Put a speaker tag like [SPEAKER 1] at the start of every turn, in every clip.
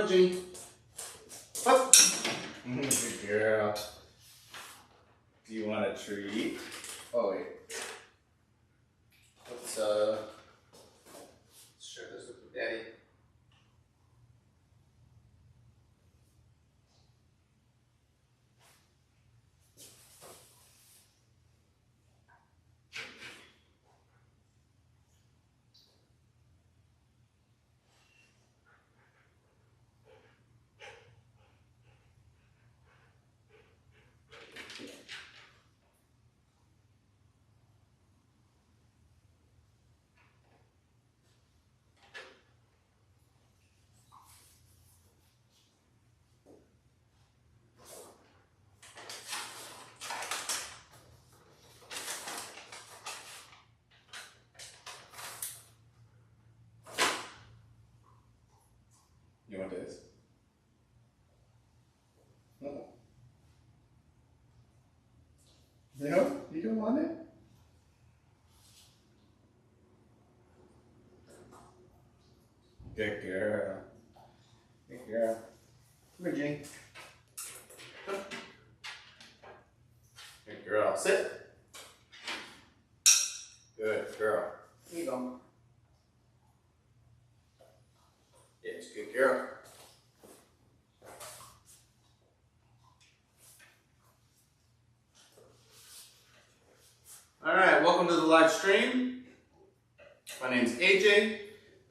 [SPEAKER 1] on, Ginny. Up. Good girl. Do you want a treat? Oh, wait. Let's share this with Daddy. You want this? No. No? You don't want it? Good girl. Good girl. Come here, Ginny. Good girl. Sit. Good girl. Here you go. Yes, good girl. All right, welcome to the live stream. My name's AJ.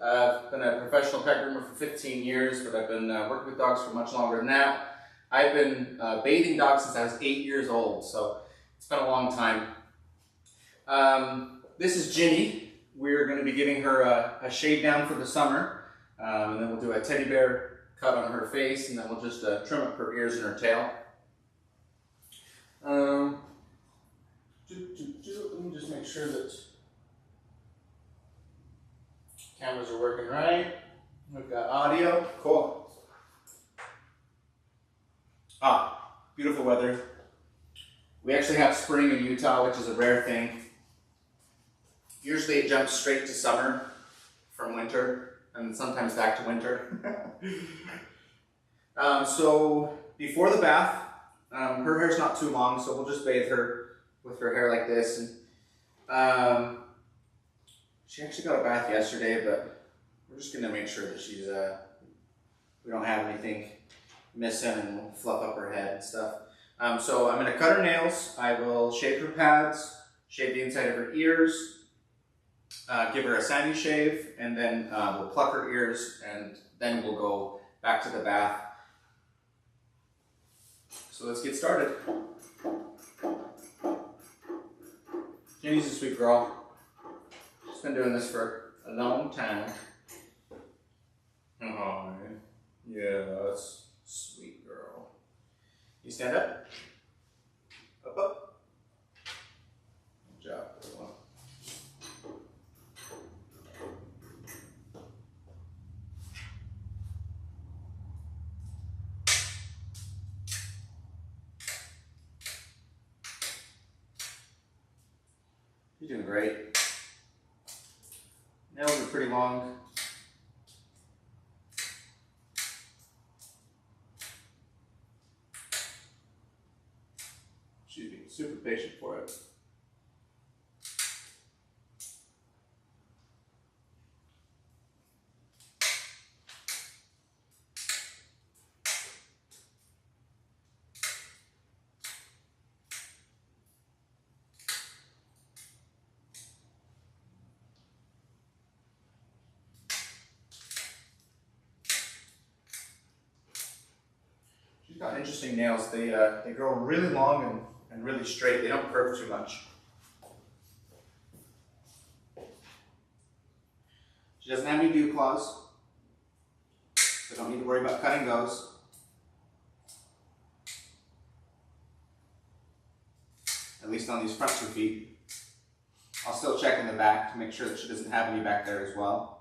[SPEAKER 1] I've been a professional pet groomer for 15 years, but I've been working with dogs for much longer than that. I've been bathing dogs since I was 8 years old, so it's been a long time. This is Ginny. We're going to be giving her a shave down for the summer, and then we'll do a teddy bear cut on her face, and then we'll just trim up her ears and her tail. Let me just make sure that cameras are working right. We've got audio. Cool. Beautiful weather. We actually have spring in Utah, which is a rare thing. Usually it jumps straight to summer from winter, and sometimes back to winter. So before the bath, her hair's not too long, so we'll just bathe her with her hair like this. And she actually got a bath yesterday, but we're just gonna make sure that she's we don't have anything missing, and we'll fluff up her head and stuff. So I'm gonna cut her nails. I will shave her pads, shave the inside of her ears, give her a sandy shave, and then we'll pluck her ears, and then we'll go back to the bath. So let's get started. Jenny's a sweet girl. She's been doing this for a long time. Oh, yes, sweet girl. You stand up. Up, up. Good job, everyone. You're doing great. Nails are pretty long. She's being super patient for it. She's got interesting nails. They grow really long and really straight. They don't curve too much. She doesn't have any dew claws, so don't need to worry about cutting those. At least on these front 2 feet. I'll still check in the back to make sure that she doesn't have any back there as well.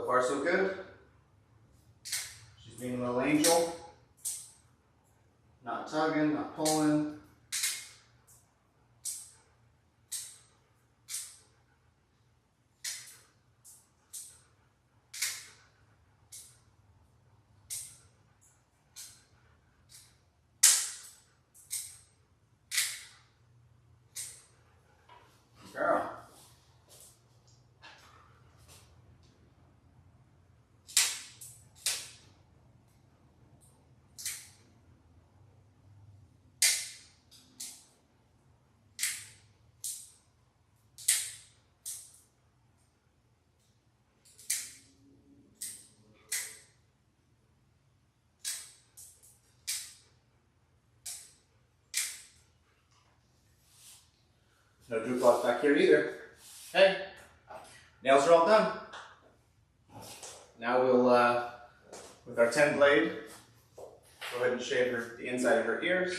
[SPEAKER 1] far so good. She's being a little angel. Not tugging, not pulling. Girl. No droop loss back here either. Okay, nails are all done. Now we'll, with our 10 blade, go ahead and shave the inside of her ears.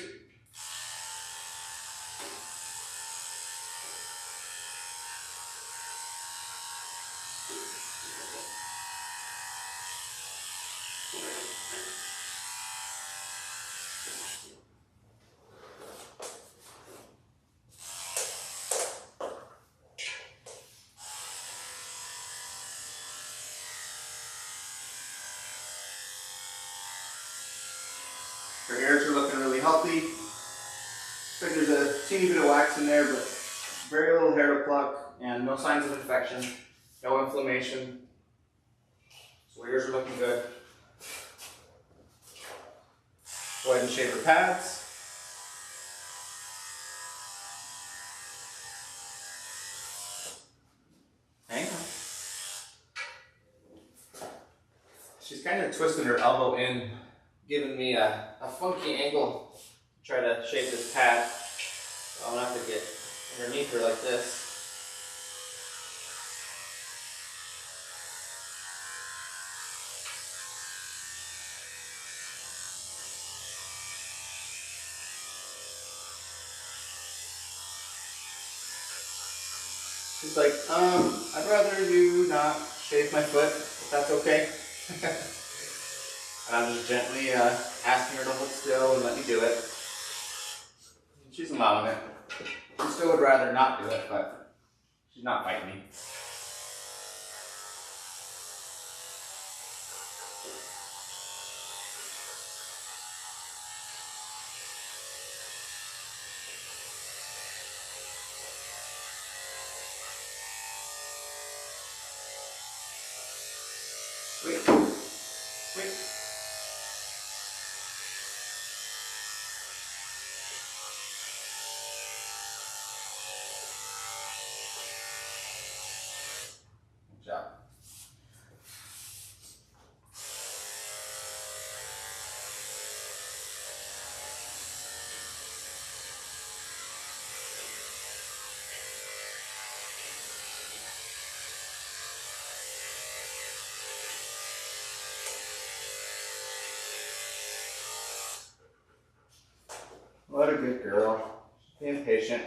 [SPEAKER 1] Her ears are looking really healthy. Looks like there's a teeny bit of wax in there, but very little hair to pluck and no signs of infection, no inflammation. So her ears are looking good. Go ahead and shave her pads. Hang on. She's kind of twisting her elbow in, giving me a funky angle to try to shape this pad. So I'm gonna have to get underneath her like this. She's like, I'd rather you not shave my foot, if that's okay. And I'm just gently asking her to hold still and let me do it. She's allowing it. She still would rather not do it, but she's not fighting me. Wait. Wait. Good job. What a good girl. Being patient.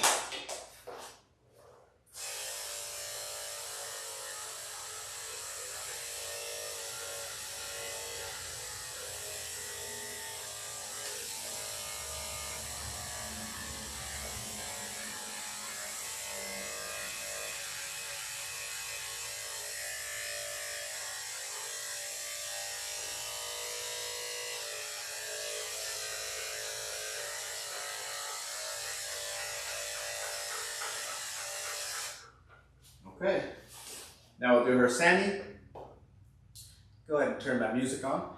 [SPEAKER 1] Okay. Now we'll do her Sandy. Go ahead and turn my music on.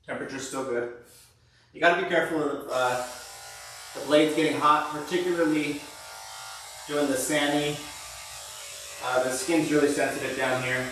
[SPEAKER 1] Temperature's still good. You gotta be careful of the blades getting hot, particularly doing the Sani. The skin's really sensitive down here.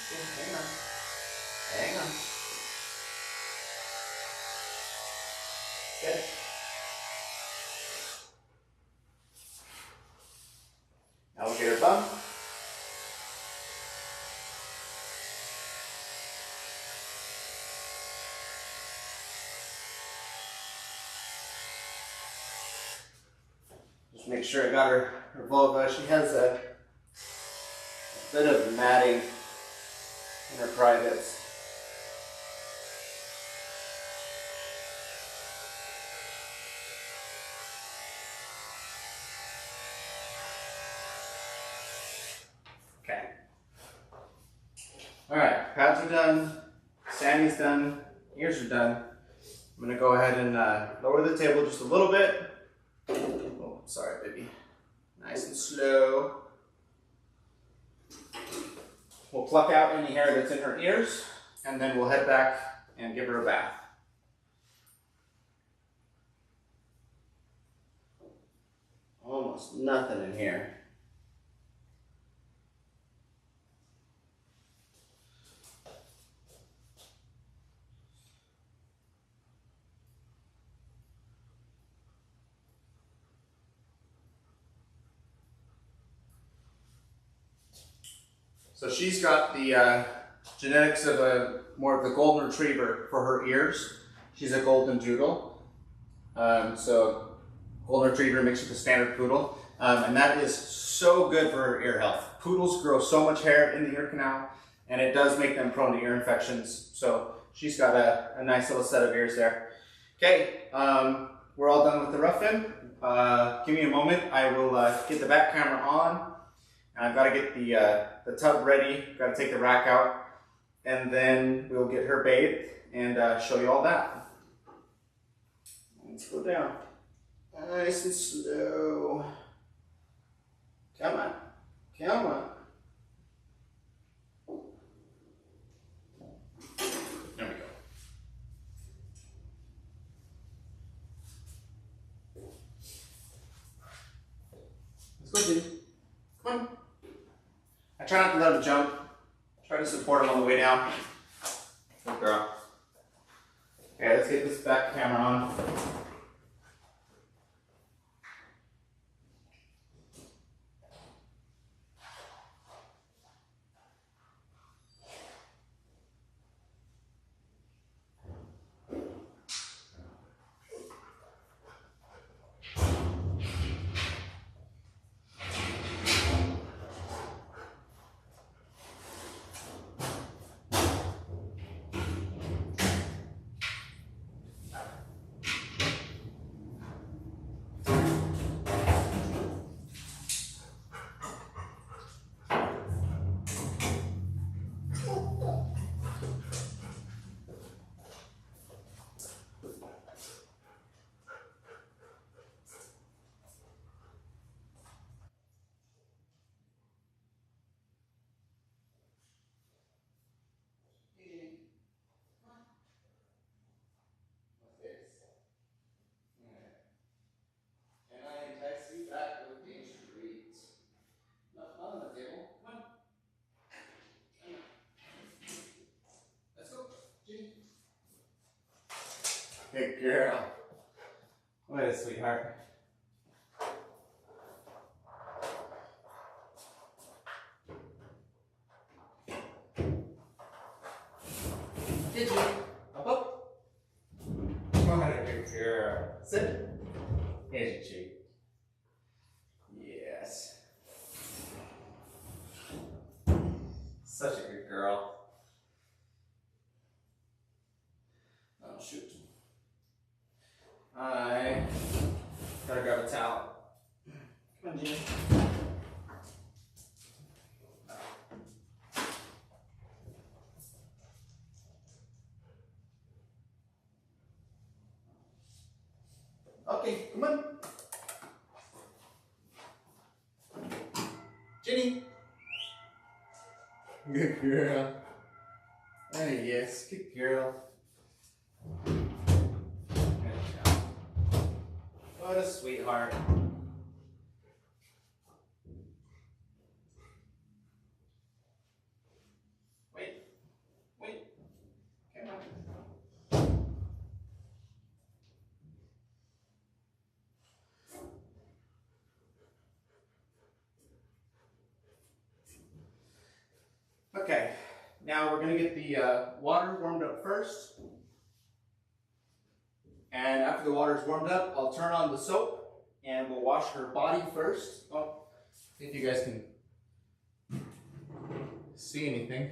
[SPEAKER 1] Hang on. Hang on. Good. Now we'll get her bum. Just make sure I got her vulva. She has a bit of matting in her privates. Okay. Alright, pads are done, Sammy's done, ears are done. I'm going to go ahead and lower the table just a little bit. Oh, sorry, baby. Nice and slow. We'll pluck out any hair that's in her ears, and then we'll head back and give her a bath. Almost nothing in here. So she's got the genetics of more of the golden retriever for her ears. She's a GoldenDoodle. So golden retriever mixed with a standard poodle. And that is so good for her ear health. Poodles grow so much hair in the ear canal, and it does make them prone to ear infections. So she's got a nice little set of ears there. Okay, we're all done with the rough-in. Give me a moment. I will get the back camera on. And I've got to get the tub ready, got to take the rack out, and then we'll get her bathed and show you all that. Let's go down. Nice and slow. Come on. Come on. There we go. Let's go, Jimmy. Come on. I try not to let him jump. Try to support him on the way down. Good girl. Okay, let's get this back camera on. Good girl. What a sweetheart. Did you? Up, up. What a good girl. Sit. Here's your treat. Yes. Such a good girl. Oh, shoot. I gotta grab a towel. Come on, Jimmy. Okay, come on. Jenny. Good girl. Oh, yes, good girl. What a sweetheart. Wait. Okay, now we're gonna get the water warmed up first. And after the water is warmed up, I'll turn on the soap and we'll wash her body first. Oh, see if you guys can see anything.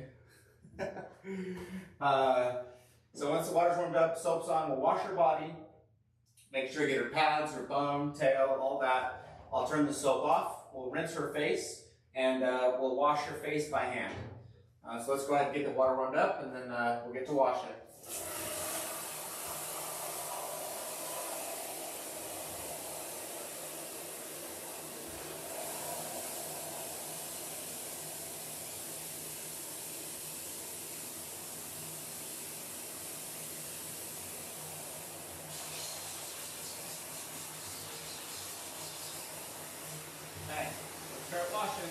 [SPEAKER 1] So once the water's warmed up, soap's on, we'll wash her body. Make sure you get her pads, her bum, tail, all that. I'll turn the soap off. We'll rinse her face and we'll wash her face by hand. So let's go ahead and get the water warmed up and then we'll get to wash it. Okay, let's start washing.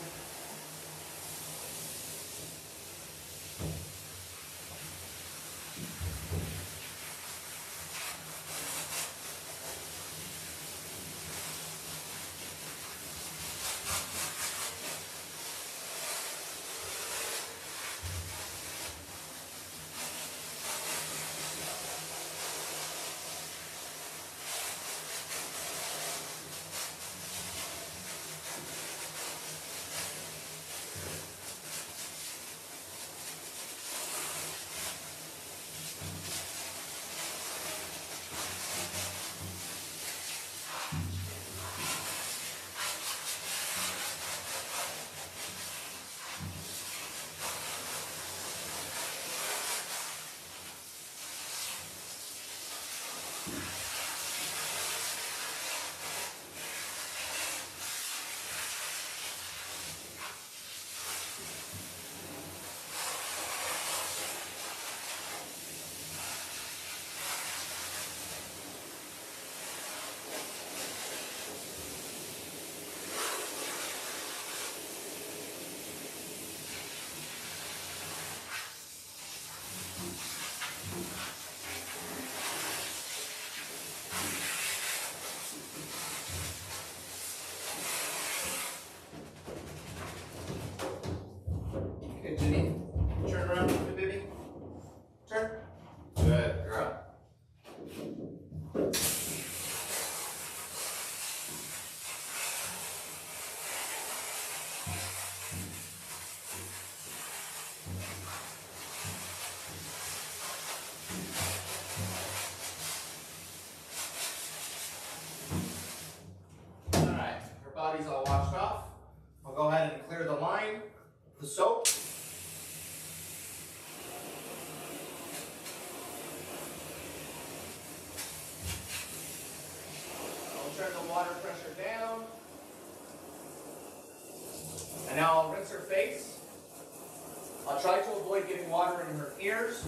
[SPEAKER 1] Okay, Jenny, turn around a little bit, baby. Turn. Good girl. Alright, her body's all washed off. I'll go ahead and clear the line, the soap. I'll turn the water pressure down. And now I'll rinse her face. I'll try to avoid getting water in her ears,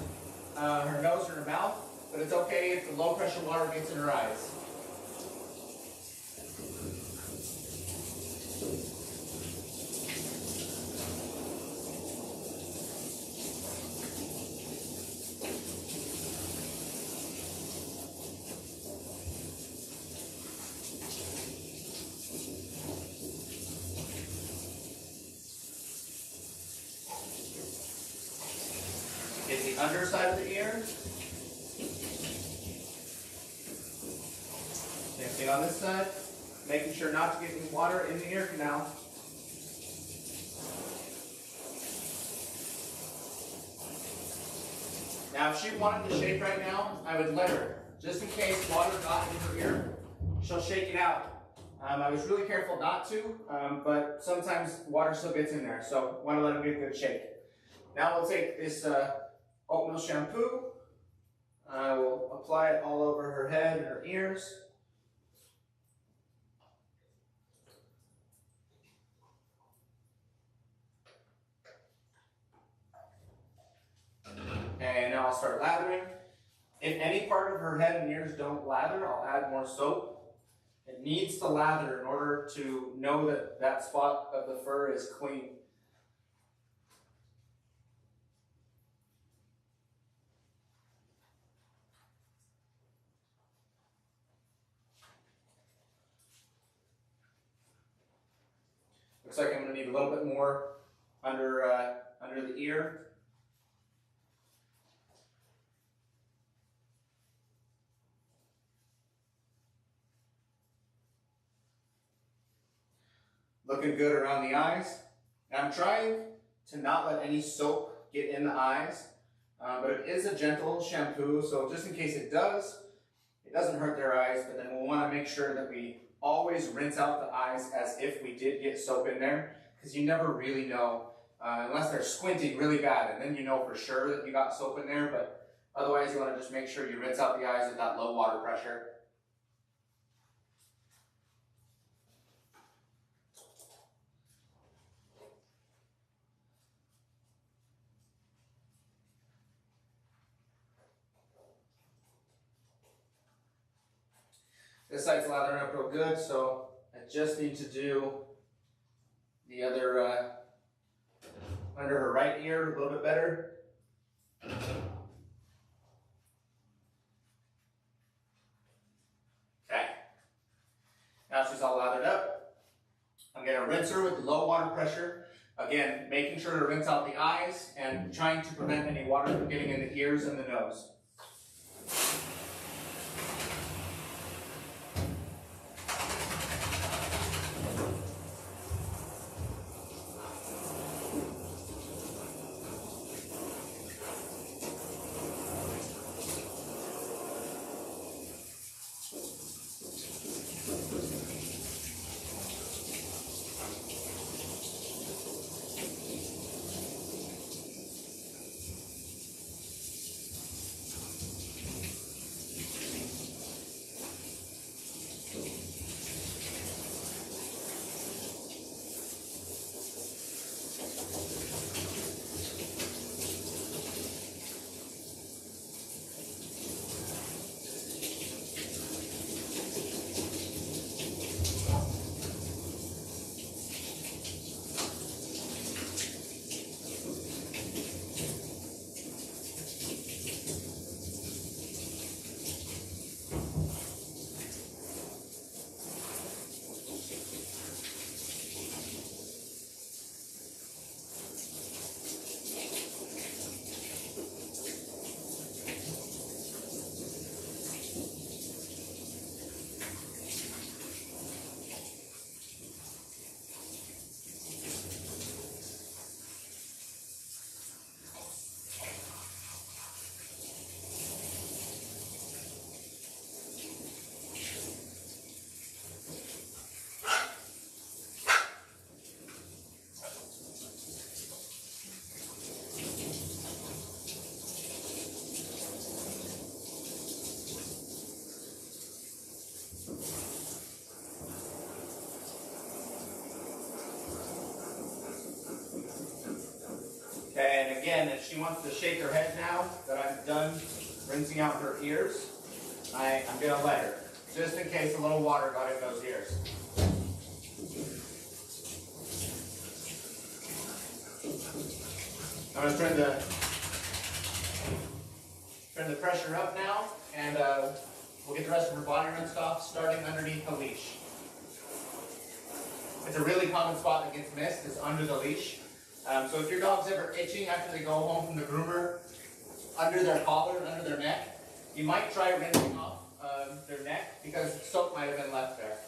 [SPEAKER 1] her nose, or her mouth, but it's okay if the low pressure water gets in her eyes. Get the underside of the ear. Same thing on this side. Making sure not to get any water in the ear canal. Now if she wanted to shake right now, I would let her. Just in case water got in her ear, she'll shake it out. I was really careful not to, but sometimes water still gets in there, so want to let her get a good shake. Now we'll take this oatmeal shampoo. I will apply it all over her head and her ears. And now I'll start lathering. If any part of her head and ears don't lather, I'll add more soap. It needs to lather in order to know that that spot of the fur is clean. Looks like I'm going to need a little bit more under under the ear. Looking good around the eyes. And I'm trying to not let any soap get in the eyes, but it is a gentle shampoo, so just in case it does, it doesn't hurt their eyes, but then we'll want to make sure that we always rinse out the eyes as if we did get soap in there, because you never really know, unless they're squinting really bad, and then you know for sure that you got soap in there, but otherwise you want to just make sure you rinse out the eyes with that low water pressure. This side's lathering up real good, so I just need to do the other under her right ear a little bit better. Okay. Now she's all lathered up. I'm going to rinse her with low water pressure. Again, making sure to rinse out the eyes and trying to prevent any water from getting in the ears and the nose. Okay, and again, if she wants to shake her head now that I'm done rinsing out her ears, I'm going to let her, just in case a little water got in those ears. I'm going to turn the pressure up now, and we'll get the rest of her body rinsed off, starting underneath the leash. It's a really common spot that gets missed, is under the leash. So if your dog's ever itching after they go home from the groomer, under their collar, under their neck, you might try rinsing off their neck because soap might have been left there.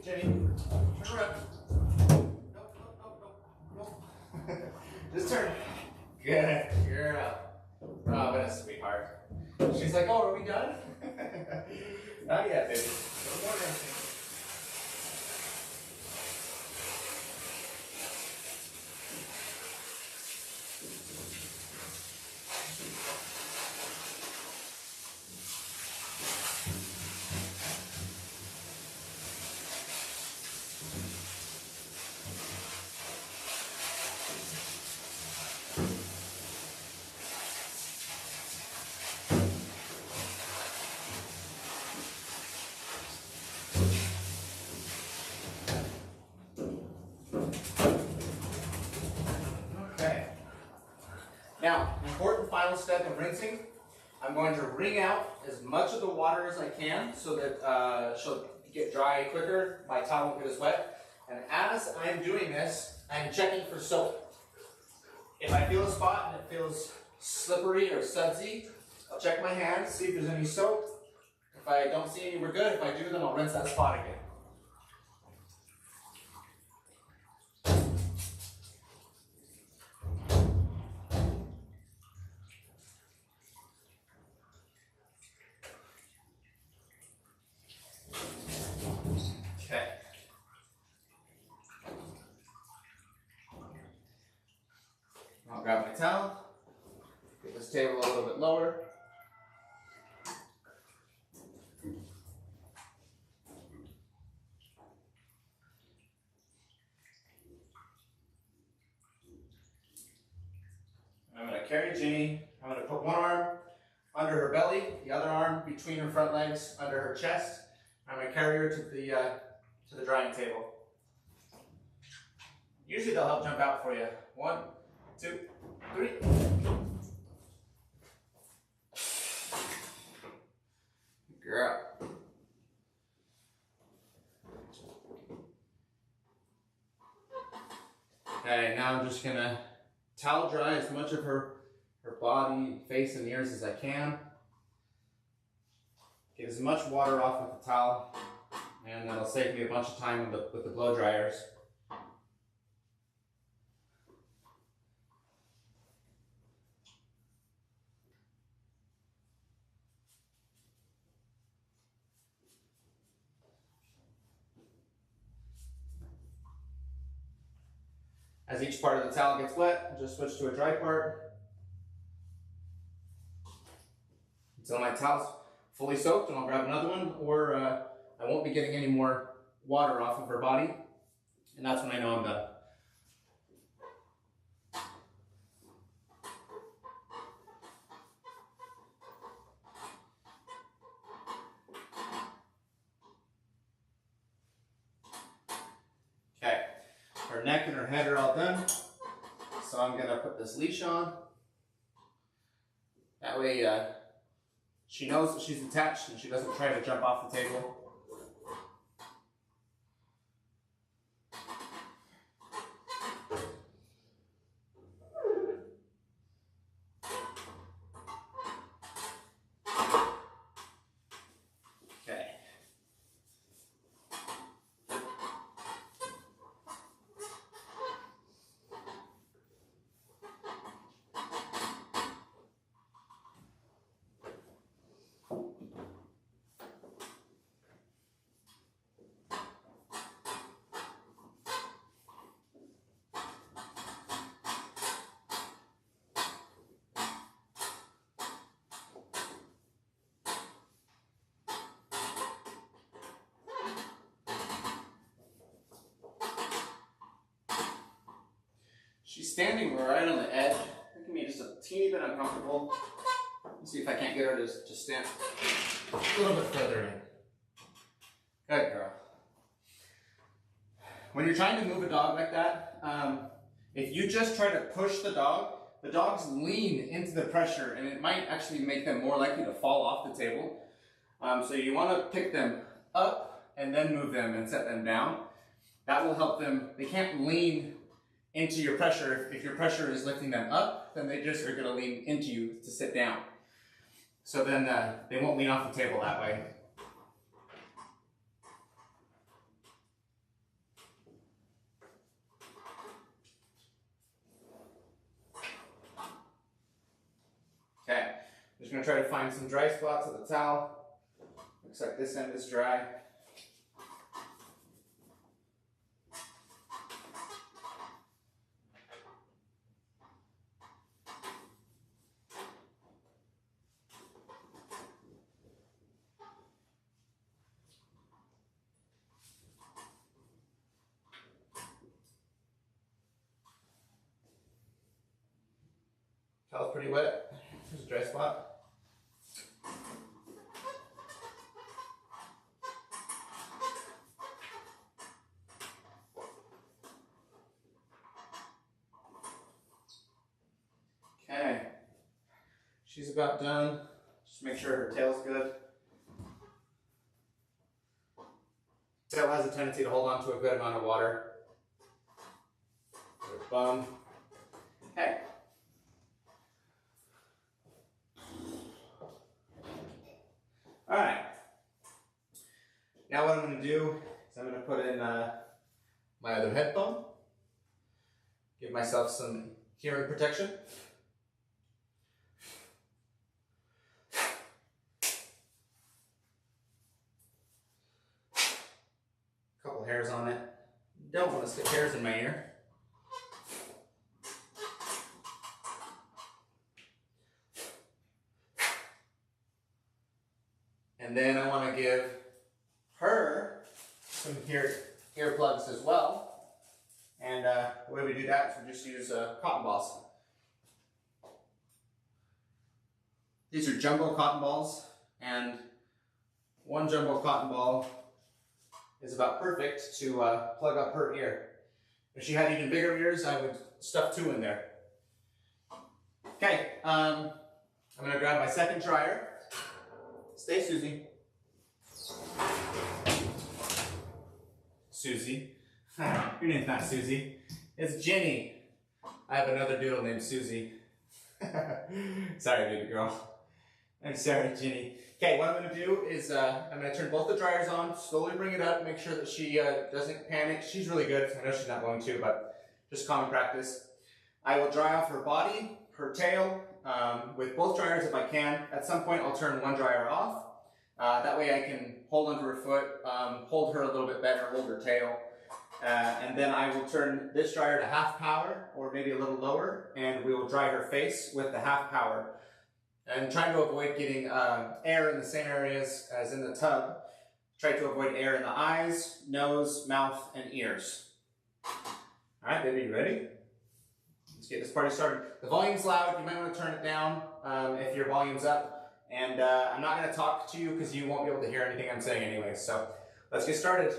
[SPEAKER 1] Jenny. Turn around. Nope, nope, nope, nope, nope. Just turn. Good girl. Oh, what a sweetheart. She's like, oh, are we done? Not yet, baby. No more dancing. Now, important final step of rinsing, I'm going to wring out as much of the water as I can so that she'll get dry quicker, my towel won't get as wet. And as I'm doing this, I'm checking for soap. If I feel a spot and it feels slippery or sudsy, I'll check my hands, see if there's any soap. If I don't see any, we're good. If I do, then I'll rinse that spot again. Okay. I'll grab my towel, get this table a little bit lower. I'm going to carry Ginny. I'm going to put one arm under her belly, the other arm between her front legs, under her chest. I'm going to carry her to the drying table. Usually they'll help jump out for you. 1, 2, 3. Girl. Okay, now I'm just going to towel dry as much of her body, face, and ears as I can. Get as much water off with the towel, and that'll save me a bunch of time with the blow dryers. As each part of the towel gets wet, I'll just switch to a dry part until my towel's fully soaked, and I'll grab another one, or I won't be getting any more water off of her body, and that's when I know I'm done. Okay, her neck and her head are all done, so I'm gonna put this leash on. That way she knows that she's attached and she doesn't try to jump off the table. Okay. She's standing right on the edge, making me just a teeny bit uncomfortable. Let's see if I can't get her to just stand a little bit further in. Good girl. When you're trying to move a dog like that, if you just try to push the dogs lean into the pressure, and it might actually make them more likely to fall off the table. So you want to pick them up and then move them and set them down. That will help them. They can't lean into your pressure. If your pressure is lifting them up, then they just are going to lean into you to sit down. So then they won't lean off the table that way. gonna try to find some dry spots with the towel. Looks like this end is dry. Towel's pretty wet. There's a dry spot. Okay. She's about done. Just make sure her tail's good. Tail has a tendency to hold on to a good amount of water. Her bum. Okay. Alright, now what I'm going to do is I'm going to put in my other headphone, give myself some hearing protection. A couple hairs on it. Don't want to stick hairs in my ear. And then I want to give her some earplugs as well. And the way we do that is we just use cotton balls. These are jumbo cotton balls, and one jumbo cotton ball is about perfect to plug up her ear. If she had even bigger ears, I would stuff 2 in there. Okay, I'm going to grab my second dryer. Stay, Susie. Susie. Your name's not Susie. It's Jenny. I have another doodle named Susie. Sorry, baby girl. I'm sorry, Jenny. Okay, what I'm going to do is I'm going to turn both the dryers on, slowly bring it up, make sure that she doesn't panic. She's really good. I know she's not going to, but just common practice. I will dry off her body, her tail, with both dryers if I can. At some point, I'll turn one dryer off. That way I can hold onto her foot, hold her a little bit better, hold her tail. And then I will turn this dryer to half power, or maybe a little lower, and we will dry her face with the half power. And trying to avoid getting air in the same areas as in the tub. Try to avoid air in the eyes, nose, mouth, and ears. All right, baby, you ready? Let's get this party started. The volume's loud. You might want to turn it down if your volume's up. And I'm not going to talk to you because you won't be able to hear anything I'm saying anyway. So let's get started.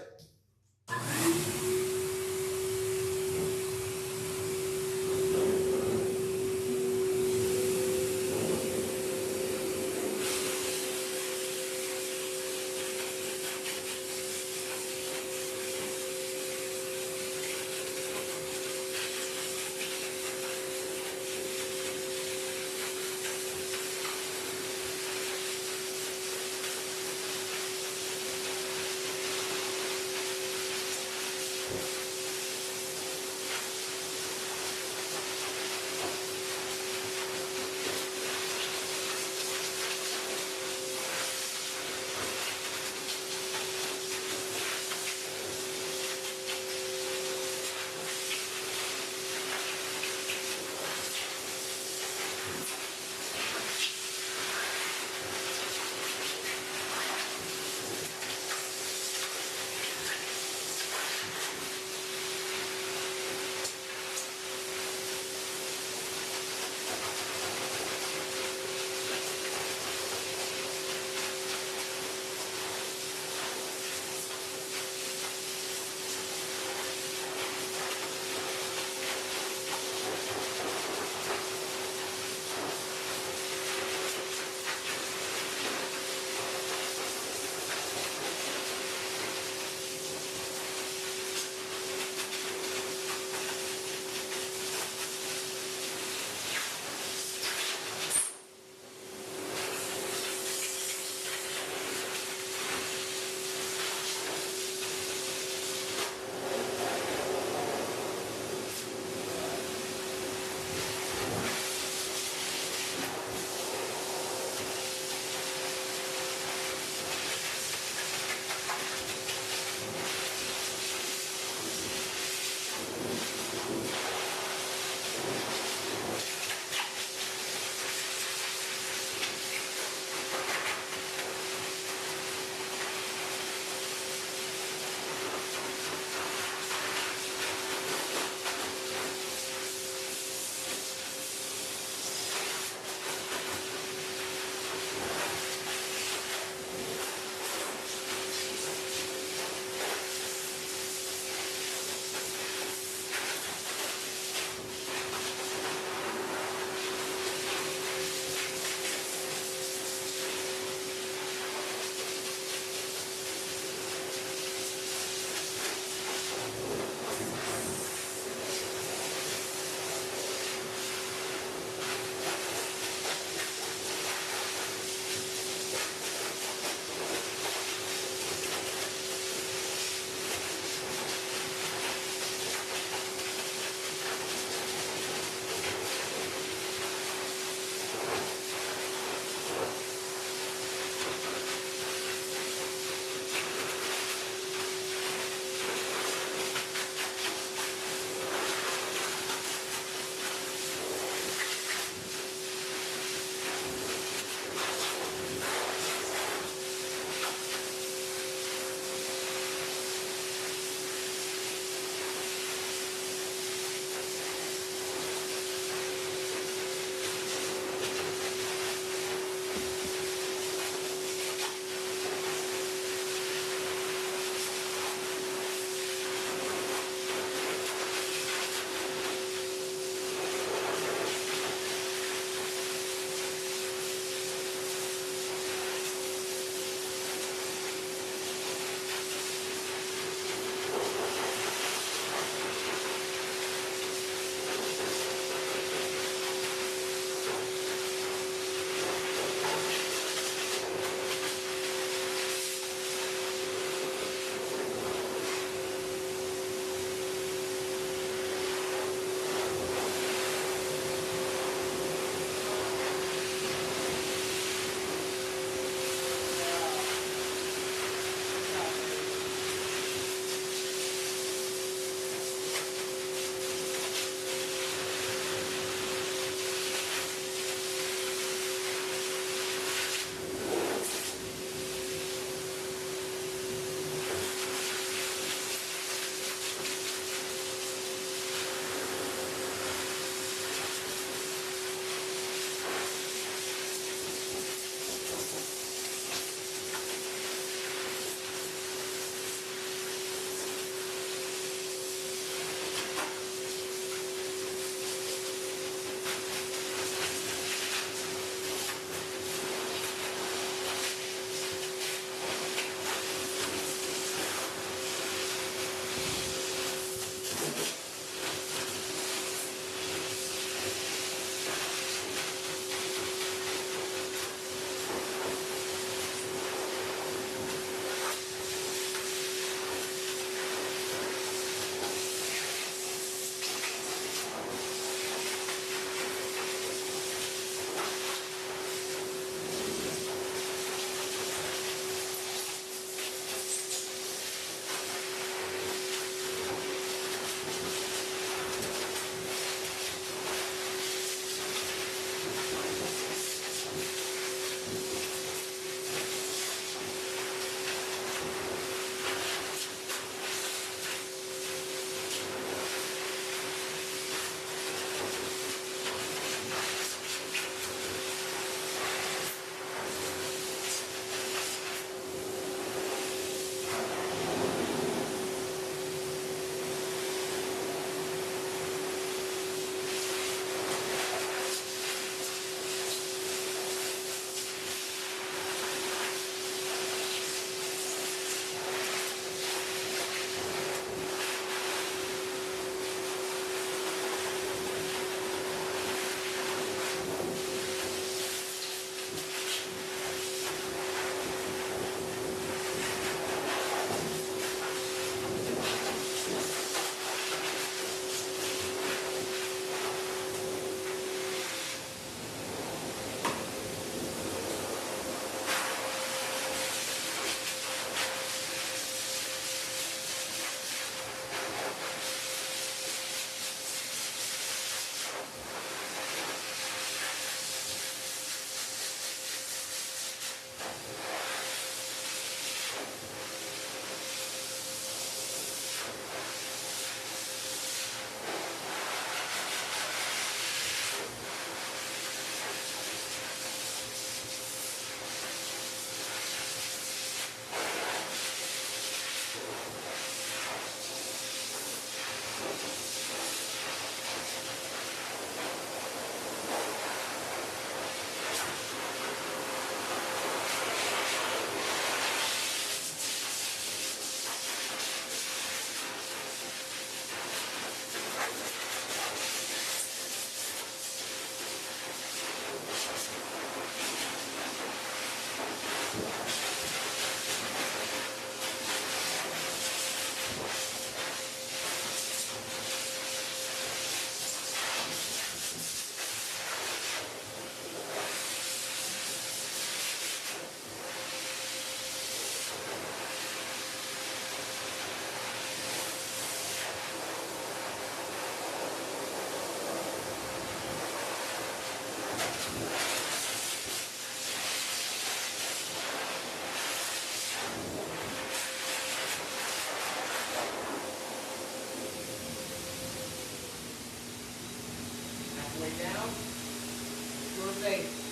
[SPEAKER 2] thing.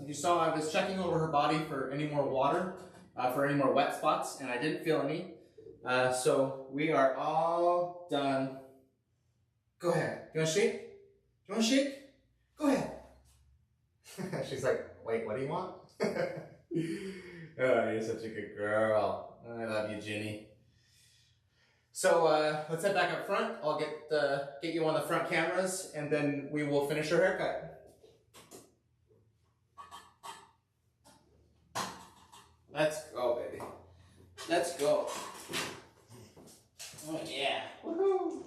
[SPEAKER 1] you saw I was checking over her body for any more water, for any more wet spots, and I didn't feel any. So we are all done. Go ahead. You want to shake? You want to shake? Go ahead. She's like, wait, what do you want? Oh, you're such a good girl. I love you, Ginny. So let's head back up front. I'll get you on the front cameras, and then we will finish her haircut. Let's go, baby. Let's go. Oh, yeah. Woohoo!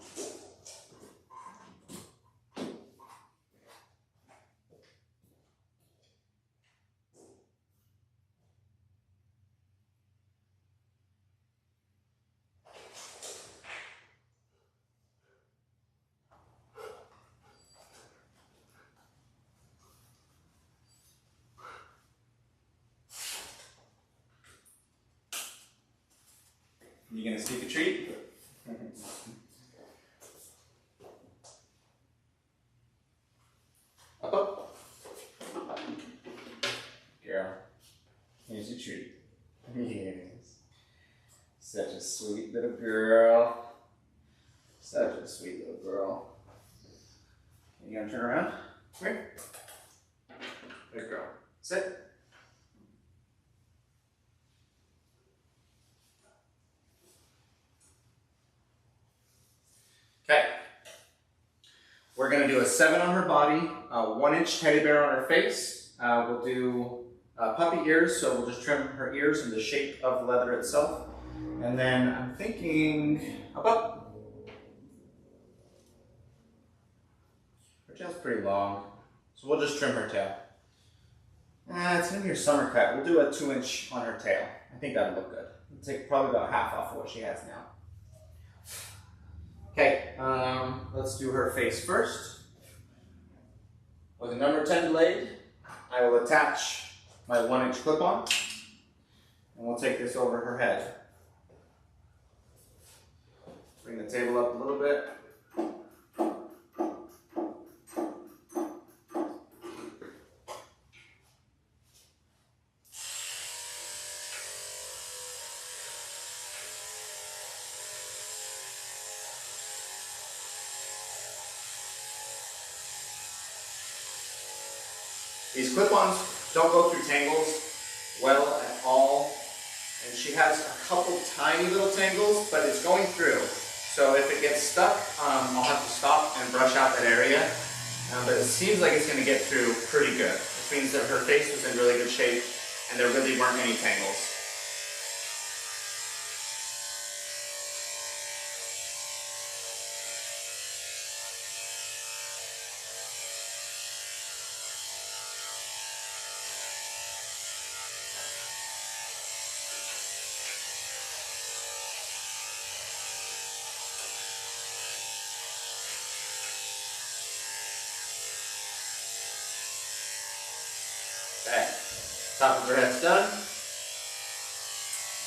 [SPEAKER 1] You gonna sneak a treat? Up, up. Girl, here's your treat. Yes. Such a sweet little girl. Such a sweet little girl. You gonna turn around? Come here. Good girl. Sit. Okay, we're going to do a 7 on her body, a 1-inch teddy bear on her face. We'll do puppy ears, so we'll just trim her ears in the shape of the leather itself. And then I'm thinking, up. Her tail's pretty long, so we'll just trim her tail. It's going to be her summer cut. We'll do a 2-inch on her tail. I think that'll look good. It'll take probably about half off of what she has now. Okay, let's do her face first. With a number 10 blade, I will attach my 1-inch clip-on, and we'll take this over her head. Bring the table up a little bit. These clip-ons don't go through tangles well at all, and she has a couple tiny little tangles, but it's going through. So if it gets stuck, I'll have to stop and brush out that area, but it seems like it's going to get through pretty good. This means that her face was in really good shape, and there really weren't any tangles. Okay, top of her head's done.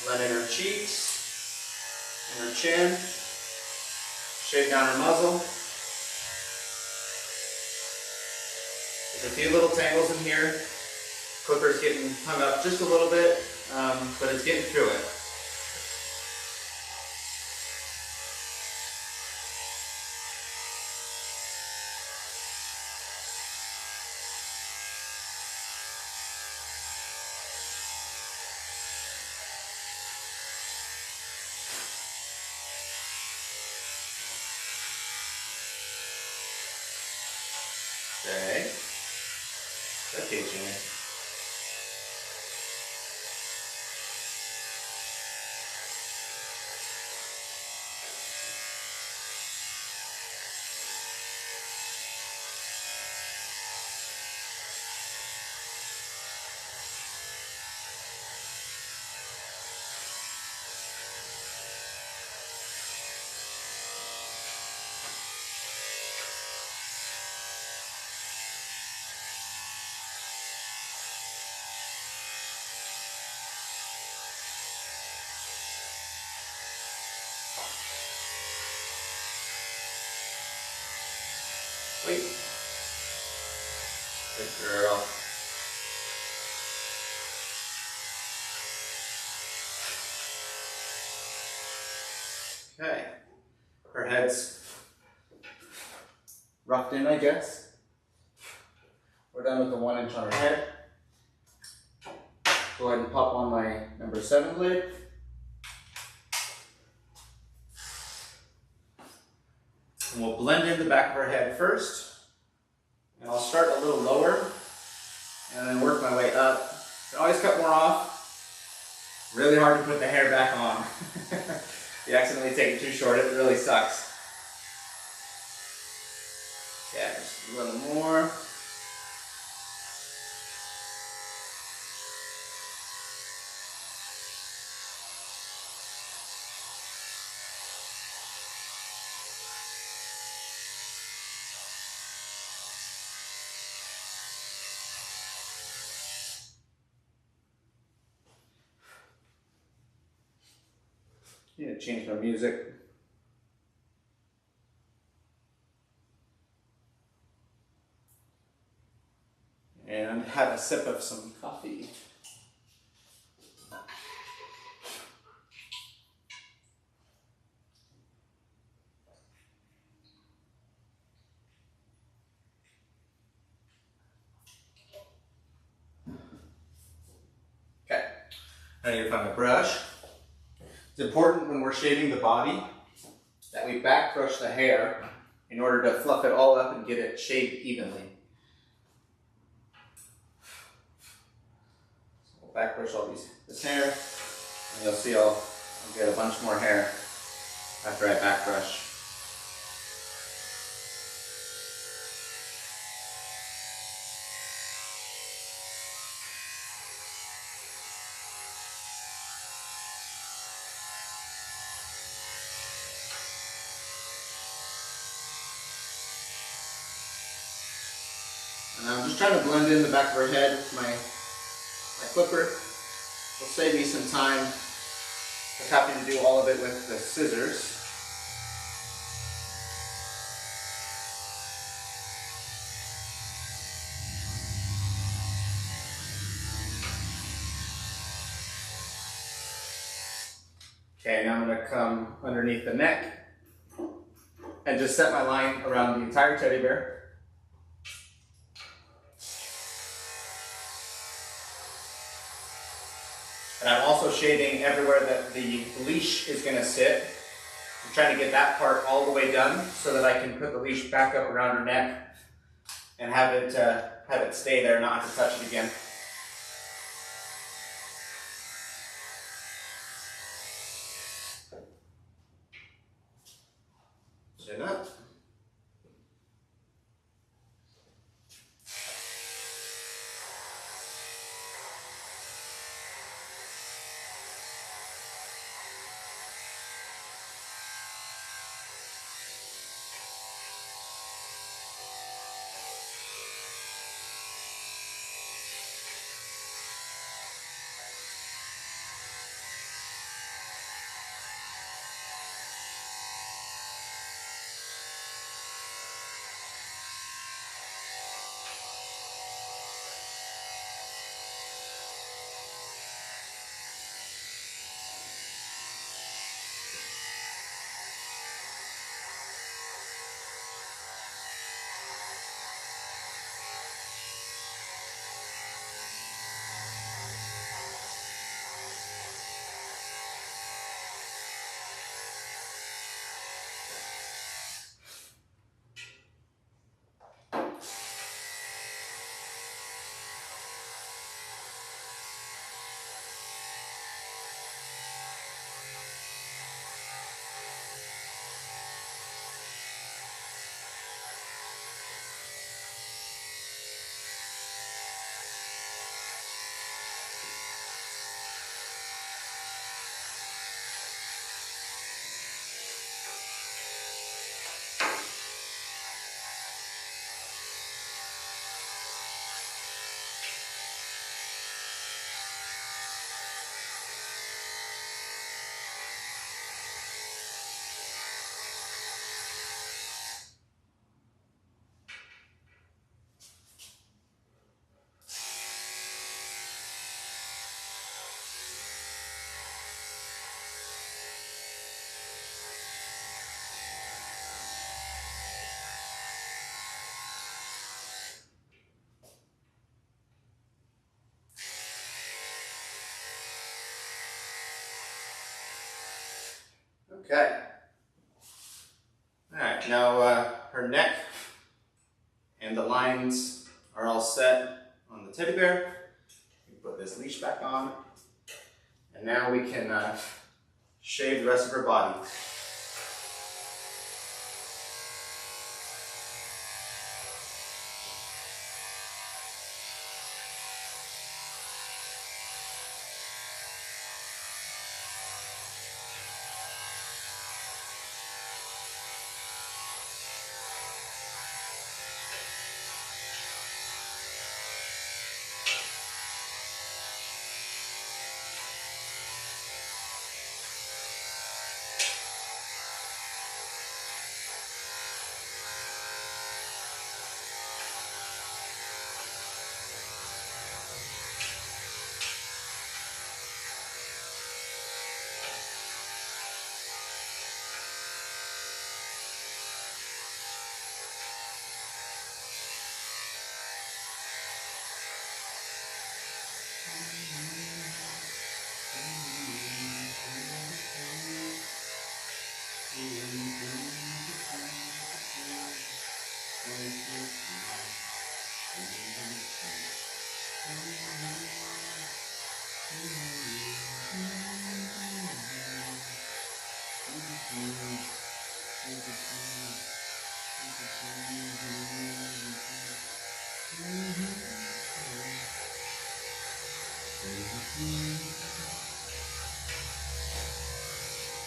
[SPEAKER 1] Blend in her cheeks and her chin. Shave down her muzzle. There's a few little tangles in here. Clipper's getting hung up just a little bit, but it's getting through it. Okay. Okay, Jimmy. Wait. Good girl. head's roughed in, I guess. We're done with the 1 inch on her head. Go ahead and pop on my number 7 blade. And we'll blend in the back of her head first. And I'll start a little lower and then work my way up. You can always cut more off. Really hard to put the hair back on. You accidentally take it too short, it really sucks. Yeah, just a little more. Need to change my music. And have a sip of some coffee. Okay, I need to find my brush. It's important when we're shaving the body that we back brush the hair in order to fluff it all up and get it shaved evenly. So we'll back brush all this hair, and you'll see I'll get a bunch more hair after I back brush. And I'm just trying to blend in the back of her head with my clipper. It'll save me some time. Just happy to do all of it with the scissors. Okay, now I'm going to come underneath the neck and just set my line around the entire teddy bear. And I'm also shaving everywhere that the leash is going to sit. I'm trying to get that part all the way done so that I can put the leash back up around her neck and have it stay there, not have to touch it again. Chin up. Okay. All right, now her neck and the lines are all set on the teddy bear. We put this leash back on, and now we can shave the rest of her body.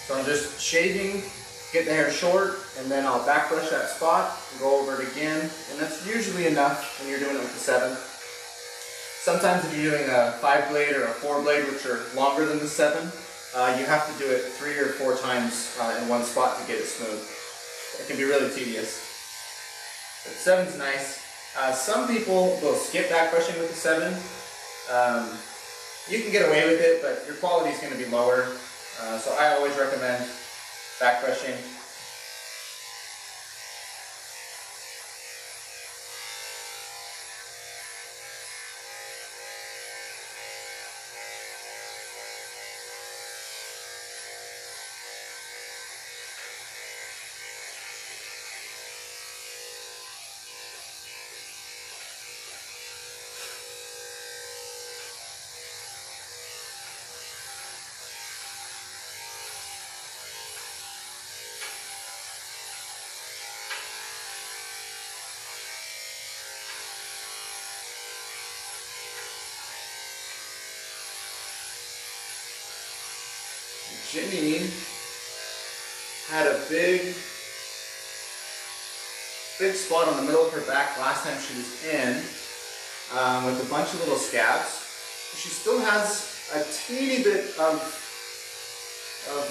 [SPEAKER 1] So I'm just shaving, get the hair short, and then I'll back brush that spot and go over it again. And that's usually enough when you're doing it with the 7. Sometimes if you're doing a 5-blade or a 4-blade, which are longer than the 7, you have to do it 3 or 4 times in one spot to get it smooth. It can be really tedious. But 7's nice. Some people will skip back brushing with the 7. You can get away with it, but your quality is going to be lower. So I always recommend back brushing. Jimmy had a big spot on the middle of her back last time she was in with a bunch of little scabs. She still has a teeny bit of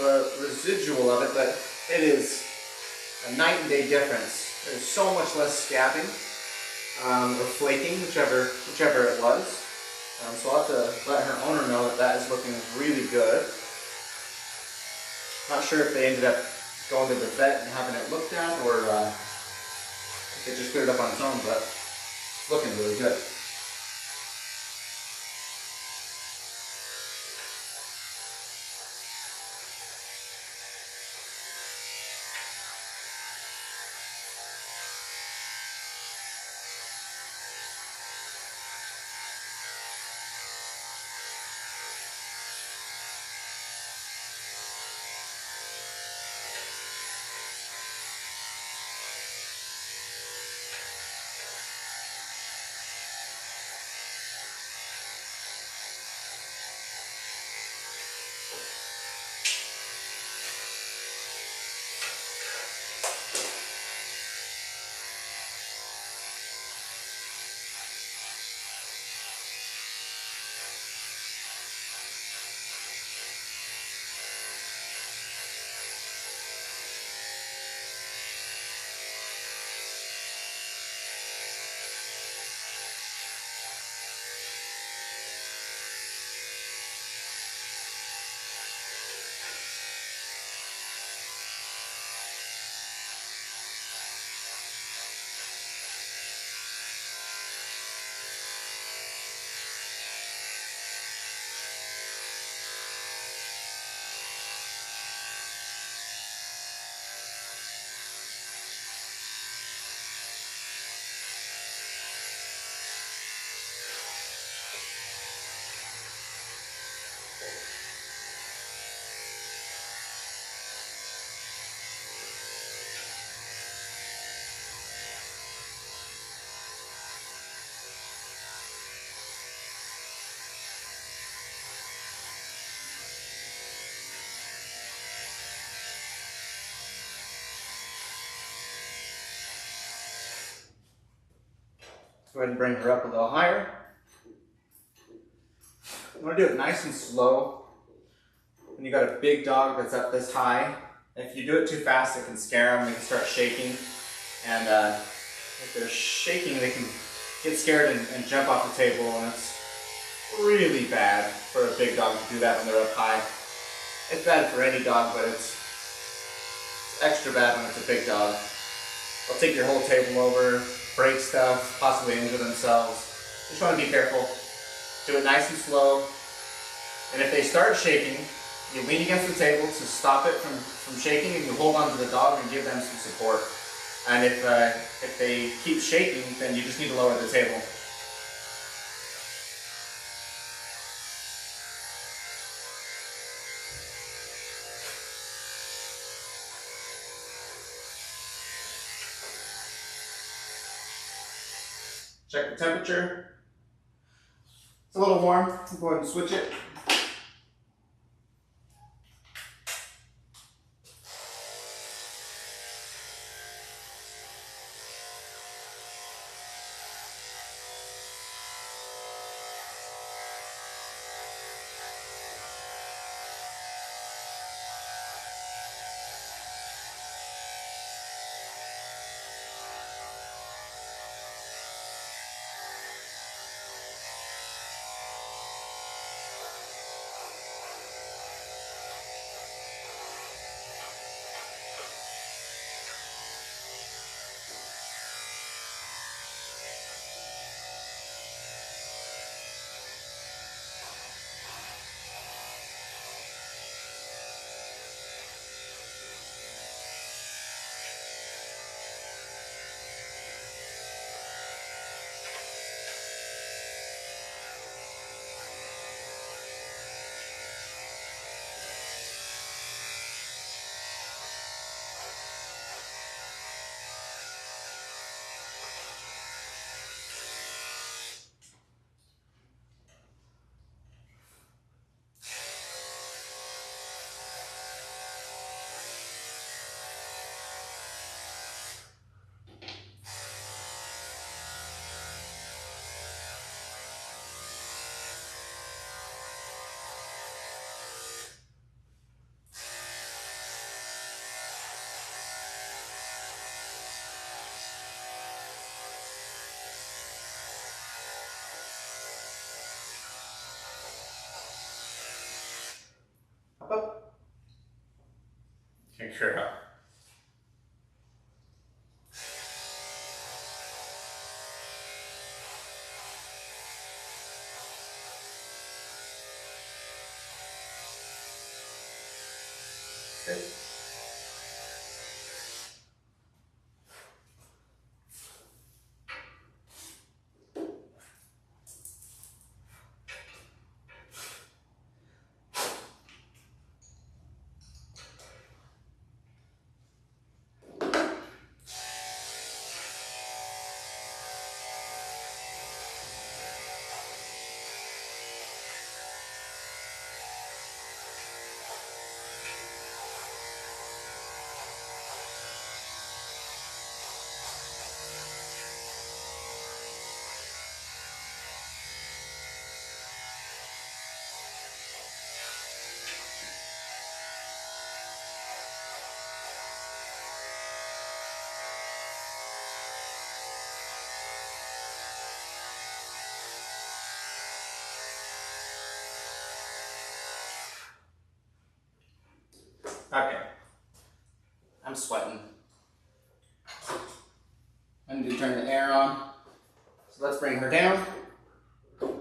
[SPEAKER 1] a residual of it, but it is a night and day difference. There's so much less scabbing or flaking, whichever it was. So I'll have to let her owner know that that is looking really good. Not sure if they ended up going to the vet and having it looked at, or if it just cleared up on its own, but it's looking really good. go ahead and bring her up a little higher. You want to do it nice and slow. When you got a big dog that's up this high, if you do it too fast, it can scare them. They can start shaking, and if they're shaking, they can get scared and jump off the table, and it's really bad for a big dog to do that when they're up high. It's bad for any dog, but it's extra bad when it's a big dog. They'll take your whole table over, break stuff, possibly injure themselves. Just want to be careful. Do it nice and slow. And if they start shaking, you lean against the table to stop it from shaking, and you hold on to the dog and give them some support. And if they keep shaking, then you just need to lower the table. Check the temperature. It's a little warm. I'll go ahead and switch it. Up. Take her up. Okay. Okay. I'm sweating. I need to turn the air on. So let's bring her down. Come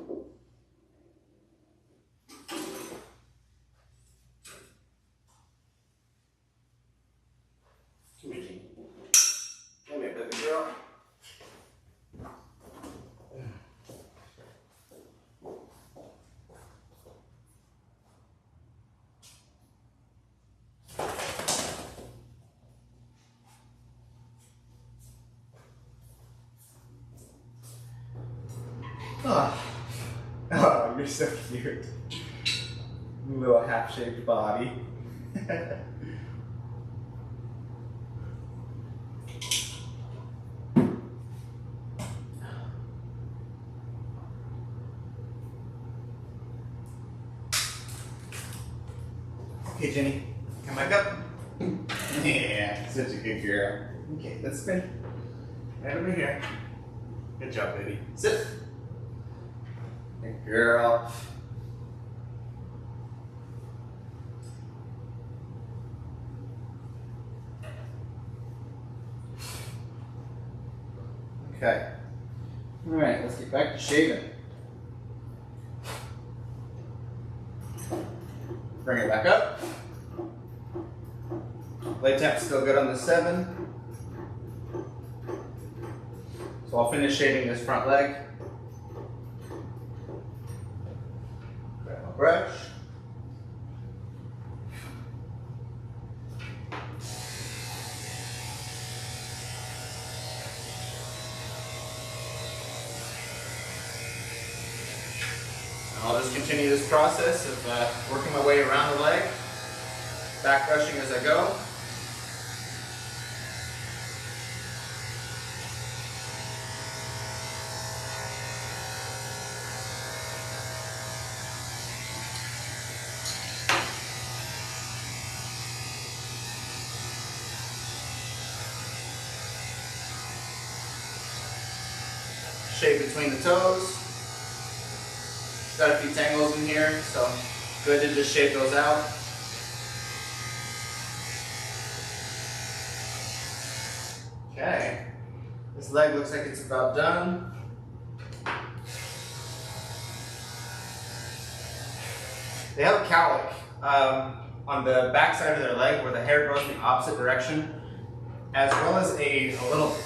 [SPEAKER 1] here, Jean. Come here, baby girl. Oh, you're so cute. Little half-shaped body. Okay, Jenny, come back up. Yeah, such a good girl. Okay, let's spin. Right over here. Good job, baby. Sit. Good girl. Okay. All right, let's get back to shaving. Bring it back up. Blade temp's still good on the 7. So I'll finish shaving this front leg. Grab my brush. I'll just continue this process of working my way around the leg, back brushing as I go. Shave between the toes. Got a few tangles in here, so good to just shave those out. Okay, this leg looks like it's about done. They have a cowlick on the back side of their leg where the hair grows in the opposite direction, as well as a little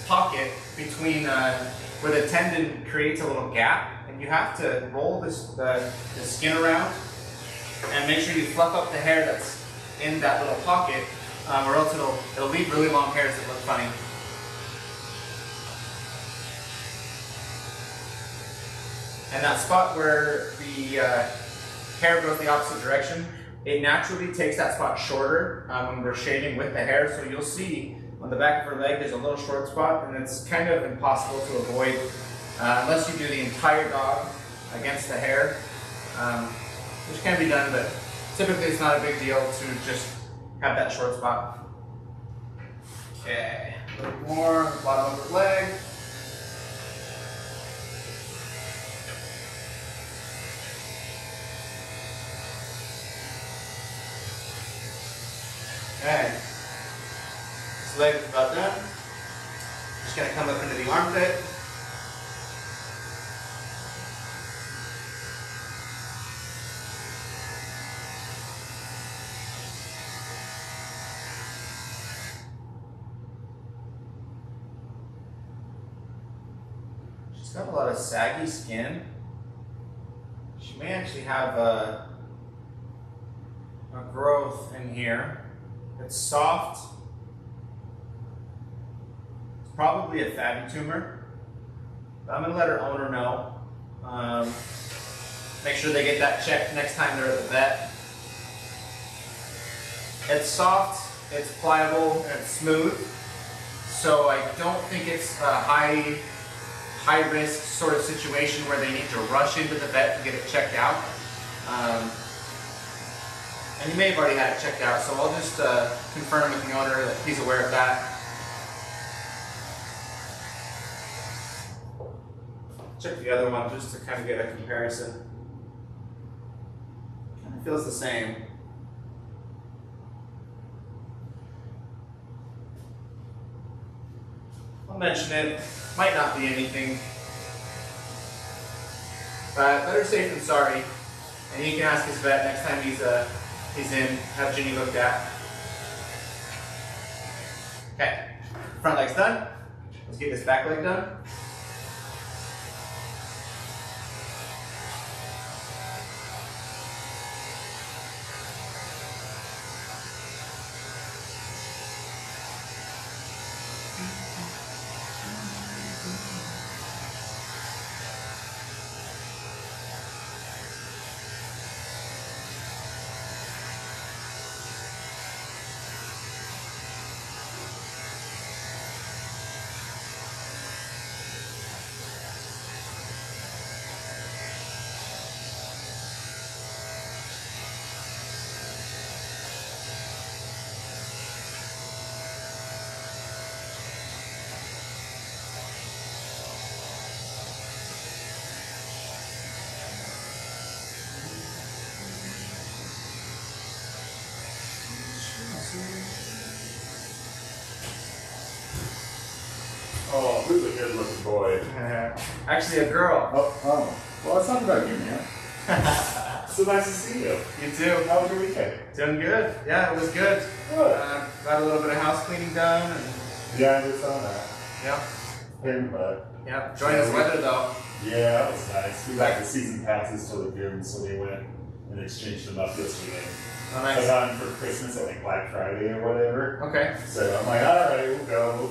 [SPEAKER 1] pocket between where the tendon creates a little gap. And you have to roll the skin around and make sure you fluff up the hair that's in that little pocket, or else it'll leave really long hairs that look funny. And that spot where the hair goes the opposite direction, it naturally takes that spot shorter when we're shaving with the hair. So you'll see on the back of her leg there's a little short spot, and it's kind of impossible to avoid unless you do the entire dog against the hair, which can be done, but typically it's not a big deal to just have that short spot. Okay, a little more on the bottom of the leg. Okay, this leg is about done. Just gonna come up into the armpit. She's got a lot of saggy skin. She may actually have a growth in here. It's soft. It's probably a fatty tumor. But I'm going to let her owner know. Make sure they get that checked next time they're at the vet. It's soft, it's pliable, and it's smooth. So I don't think it's a high risk sort of situation where they need to rush into the vet to get it checked out. And you may have already had it checked out, so I'll just confirm with the owner that he's aware of that. Check the other one just to kind of get a comparison. Kind of feels the same. I'll mention it. Might not be anything. But better safe than sorry. And he can ask his vet next time he's in, have Ginny looked at. Okay, front leg's done. Let's get this back leg done.
[SPEAKER 2] boy.
[SPEAKER 1] Actually, a girl.
[SPEAKER 2] Oh. Well, let's talk about you, man. So nice to see you.
[SPEAKER 1] You too.
[SPEAKER 2] How was your weekend?
[SPEAKER 1] Doing good. Yeah, it was good.
[SPEAKER 2] Good.
[SPEAKER 1] Got a little bit of house cleaning done. And
[SPEAKER 2] Yeah, I just saw that.
[SPEAKER 1] yep.
[SPEAKER 2] Here, but
[SPEAKER 1] Yep. Enjoying this weather though.
[SPEAKER 2] yeah, that was nice. We got the season passes to the Groom, so we went and exchanged them up yesterday.
[SPEAKER 1] Oh,
[SPEAKER 2] I
[SPEAKER 1] nice.
[SPEAKER 2] got them for Christmas at like Black Friday or whatever.
[SPEAKER 1] Okay.
[SPEAKER 2] So I'm like, all right, we'll go.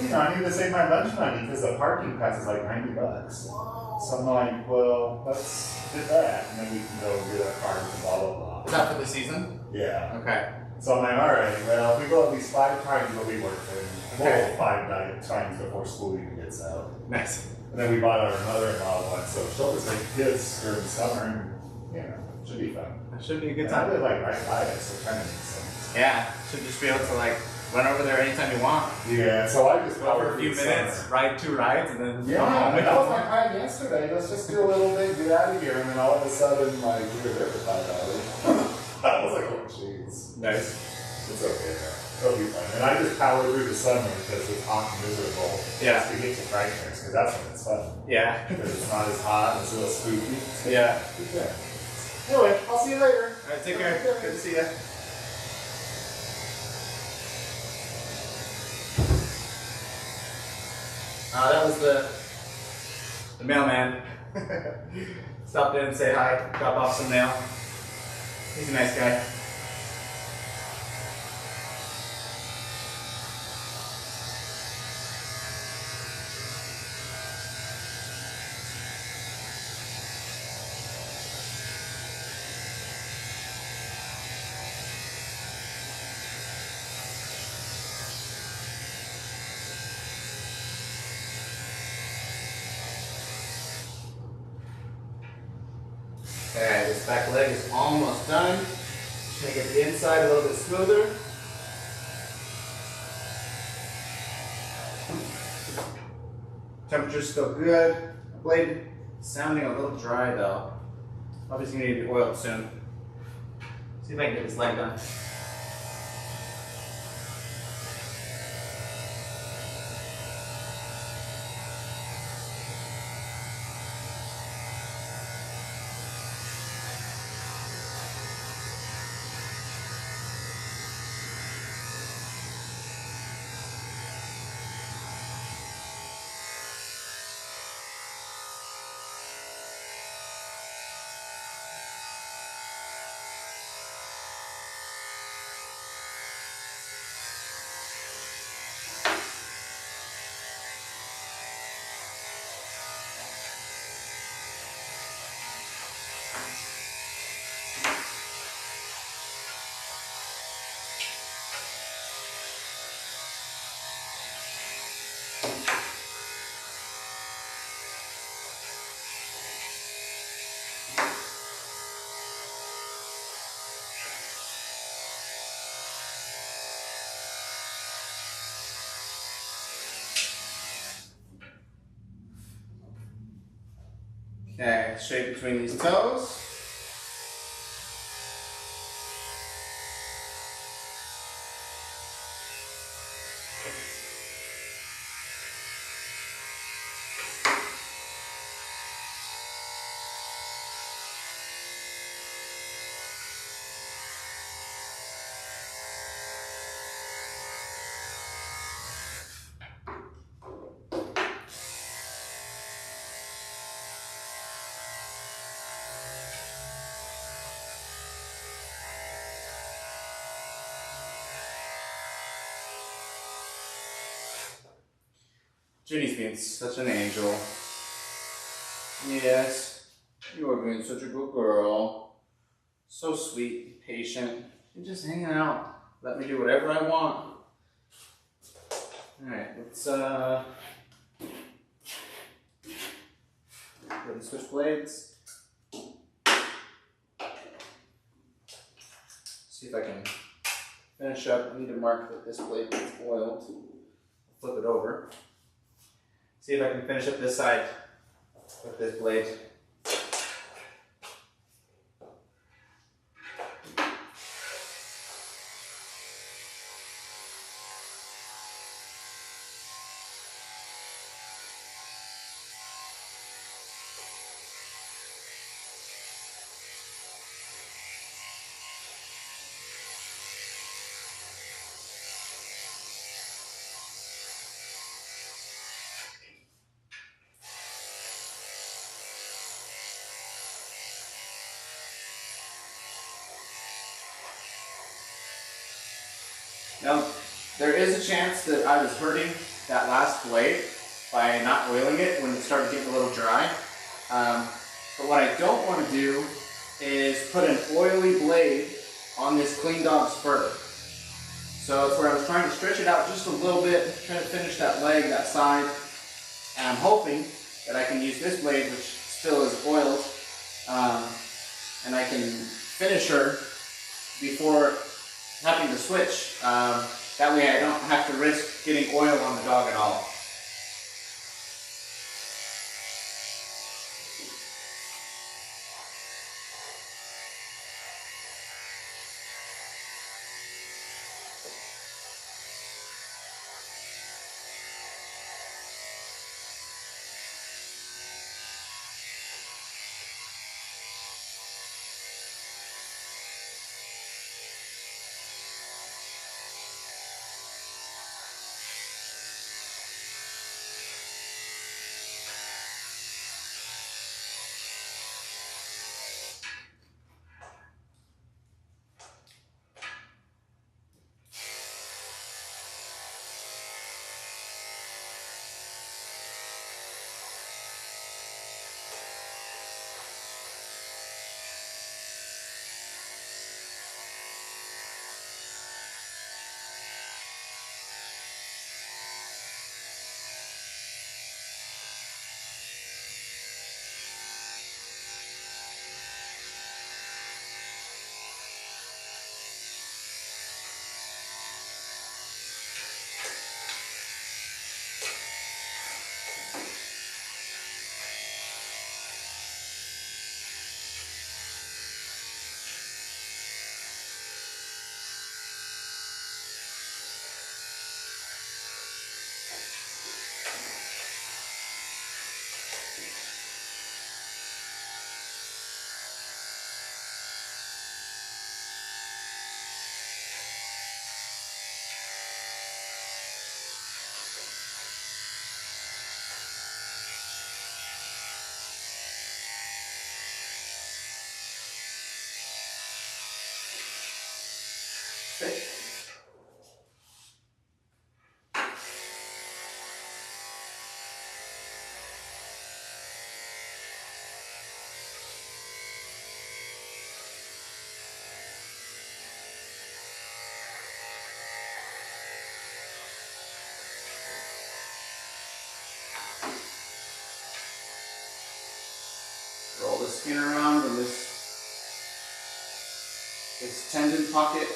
[SPEAKER 2] You know, I need to save my lunch money because the parking pass is like $90. So I'm like, well, let's get that, and then we can go get our cars and blah blah blah.
[SPEAKER 1] Is that for the season?
[SPEAKER 2] Yeah.
[SPEAKER 1] Okay.
[SPEAKER 2] So I'm like, all right, well, if we go at least 5 times, it'll be worth it.
[SPEAKER 1] Okay.
[SPEAKER 2] Well, 5 times before school even gets out.
[SPEAKER 1] Nice.
[SPEAKER 2] And then we bought our mother-in-law one, so she'll just take kids during the summer, and you know, it should be fun.
[SPEAKER 1] That should be a good
[SPEAKER 2] And I
[SPEAKER 1] time.
[SPEAKER 2] live like right by it, so it kind of makes sense.
[SPEAKER 1] Yeah. Should just be able to like run over there anytime you want.
[SPEAKER 2] Yeah, so I just
[SPEAKER 1] Go for a
[SPEAKER 2] powered
[SPEAKER 1] few
[SPEAKER 2] through the
[SPEAKER 1] minutes,
[SPEAKER 2] summer.
[SPEAKER 1] ride 2 rides, and then
[SPEAKER 2] Yeah,
[SPEAKER 1] come home.
[SPEAKER 2] that was my plan yesterday. Let's just do a little bit, get out of here, and then all of a sudden, like, we were there for 5 hours. I was like, oh, jeez.
[SPEAKER 1] Nice.
[SPEAKER 2] It's okay, though. It'll be fun. And I just powered through the summer because it's hot and miserable.
[SPEAKER 1] Yeah.
[SPEAKER 2] Just to get to Franklin's, because that's when it's fun.
[SPEAKER 1] Yeah.
[SPEAKER 2] Because it's not as hot, it's a little spooky.
[SPEAKER 1] Yeah.
[SPEAKER 2] Yeah. Anyway, I'll see you later.
[SPEAKER 1] All right. Take care. Good to see you. That was the mailman. Stopped in and say hi, drop off some mail. He's a nice guy. Okay, this back leg is almost done. Just gonna get the inside a little bit smoother. Temperature's still good. Blade sounding a little dry though. Obviously gonna need to be oiled soon. See if I can get this leg done. Okay, straight between these toes. Ginny's being such an angel. Yes, you are being such a good girl. So sweet, patient. You're just hanging out. Let me do whatever I want. Alright, let's go and switch blades. See if I can finish up. I need to mark that this blade is oiled. Flip it over. See if I can finish up this side with this blade. Now, there is a chance that I was hurting that last blade by not oiling it when it started getting a little dry. But what I don't want to do is put an oily blade on this clean dog's fur. So it's where I was trying to stretch it out just a little bit, trying to finish that leg, that side. And I'm hoping that I can use this blade, which still is oiled, and I can finish her before having to switch. That way I don't have to risk getting oil on the dog at all. Okay. Roll the skin around in this tendon pocket.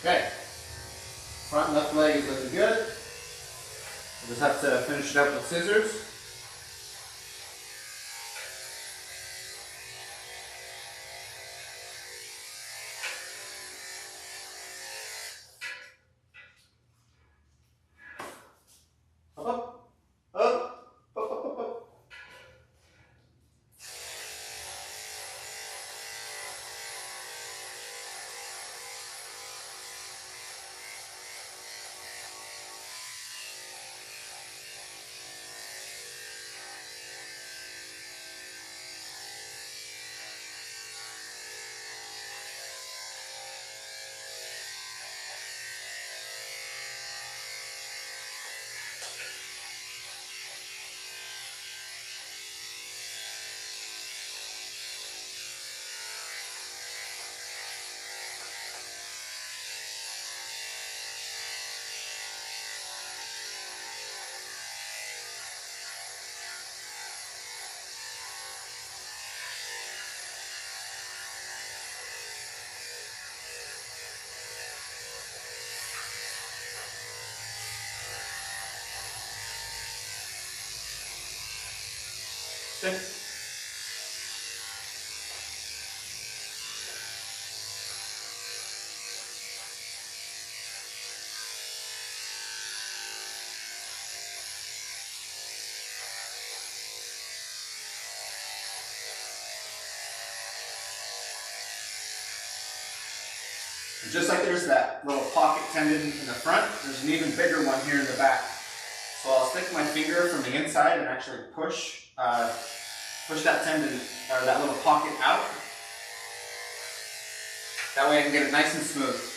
[SPEAKER 1] Okay, front left leg is looking good. We'll just have to finish it up with scissors. Up, up, up, up, up, up. Okay. Just like there's that little pocket tendon in the front, there's an even bigger one here in the back. So I'll stick my finger from the inside and actually push that tendon, or that little pocket out. That way I can get it nice and smooth.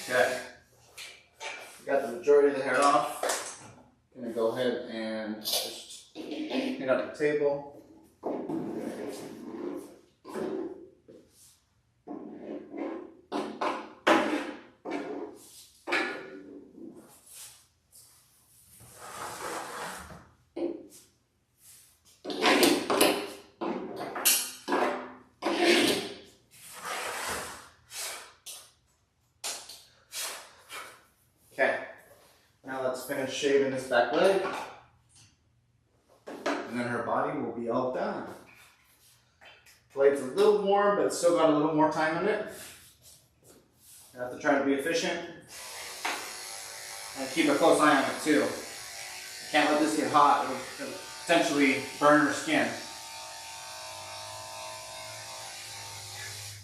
[SPEAKER 1] Okay, got the majority of the hair off. I'm gonna go ahead and just clean up the table. Okay, now let's finish shaving this back leg, and then her body will be all done. Blade's a little warm, but it's still got a little more time in it. I have to try to be efficient and keep a close eye on it too. Can't let this get hot, it'll potentially burn her skin.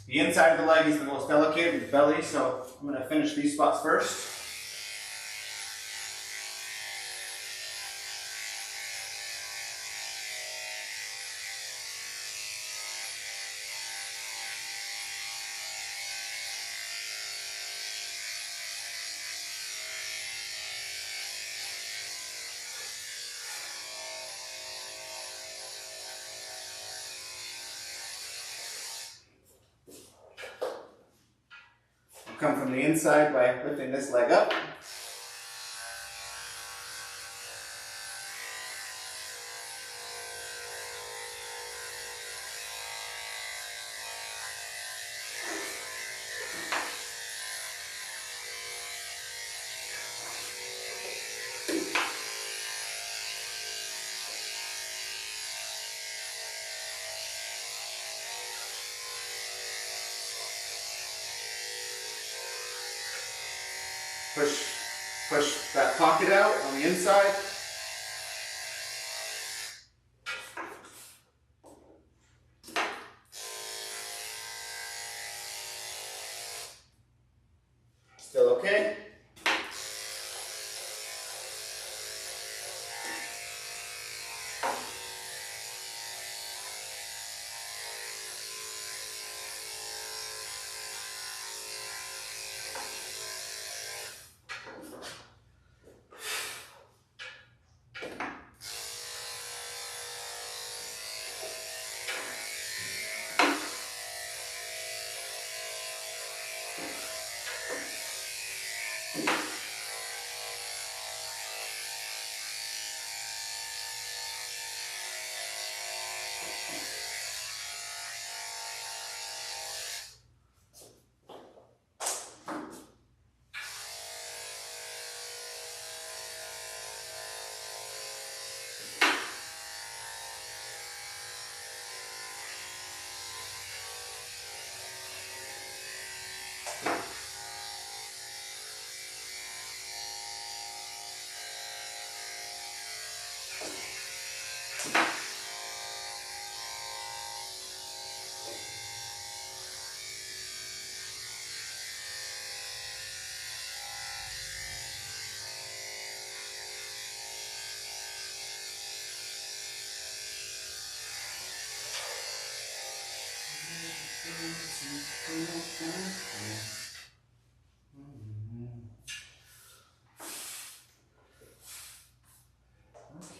[SPEAKER 1] The inside of the leg is the most delicate, the belly, so I'm going to finish these spots first. Come from the inside by lifting this leg up. Push that pocket out on the inside. Still okay?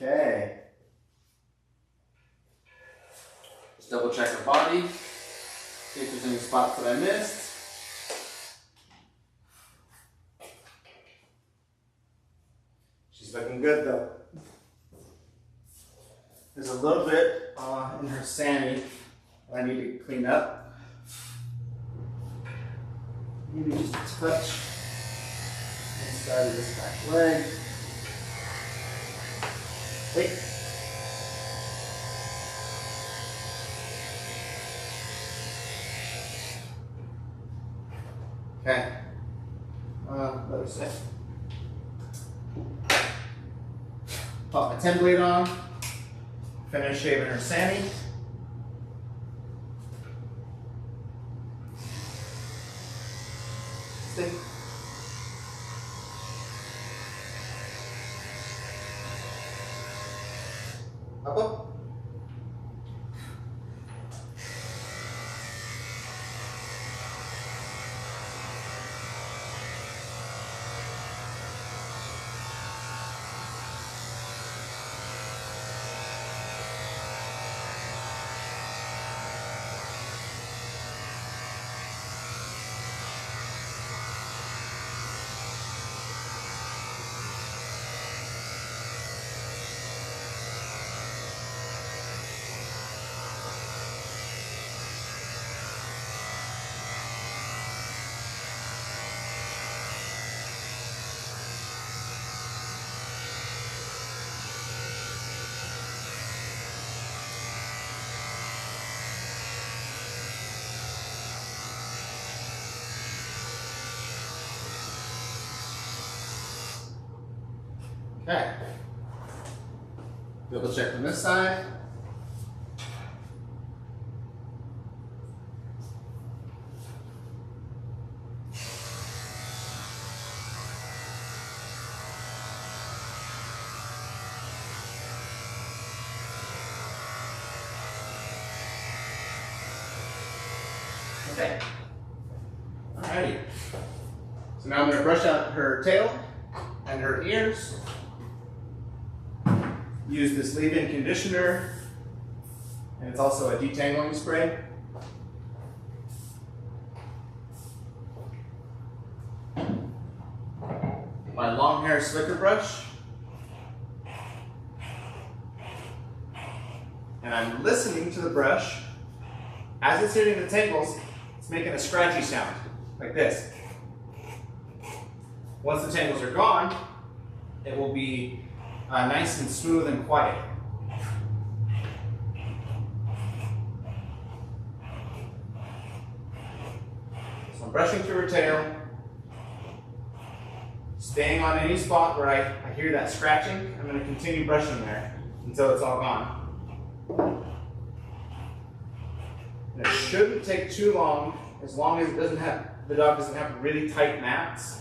[SPEAKER 1] Okay. Just double check her body. See if there's any spots that I missed. She's looking good though. There's a little bit in her Sammy that I need to clean up. Maybe just a touch inside of this back leg. Wait. Okay. Let me see. Pop my 10 blade on. Finish shaving her Sammy. Stick. Up. Okay. Double check from this side. Okay. Alrighty. So now I'm going to brush out her tail and her ears. Use this leave-in conditioner, and it's also a detangling spray. My long hair slicker brush. And I'm listening to the brush. As it's hitting the tangles, it's making a scratchy sound, like this. Once the tangles are gone, it will be nice and smooth and quiet. So I'm brushing through her tail, staying on any spot where I hear that scratching. I'm going to continue brushing there until it's all gone. And it shouldn't take too long as it doesn't have, the dog doesn't have really tight mats.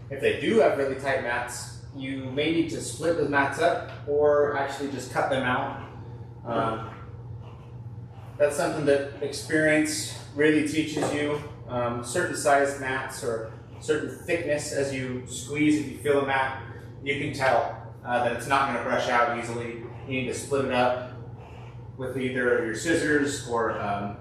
[SPEAKER 1] If they do have really tight mats, you may need to split the mats up or actually just cut them out. That's something that experience really teaches you. Certain size mats or certain thickness, as you squeeze, if you feel a mat, you can tell that it's not going to brush out easily. You need to split it up with either your scissors or a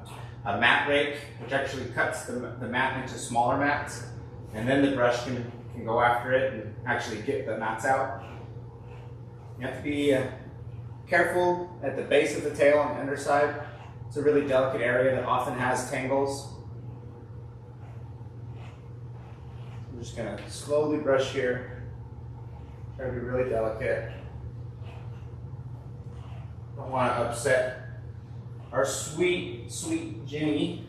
[SPEAKER 1] mat rake, which actually cuts the mat into smaller mats, and then the brush can go after it and actually get the mats out. You have to be careful at the base of the tail on the underside. It's a really delicate area that often has tangles. I'm just going to slowly brush here. Try to be really delicate. Don't want to upset our sweet, sweet Jimmy.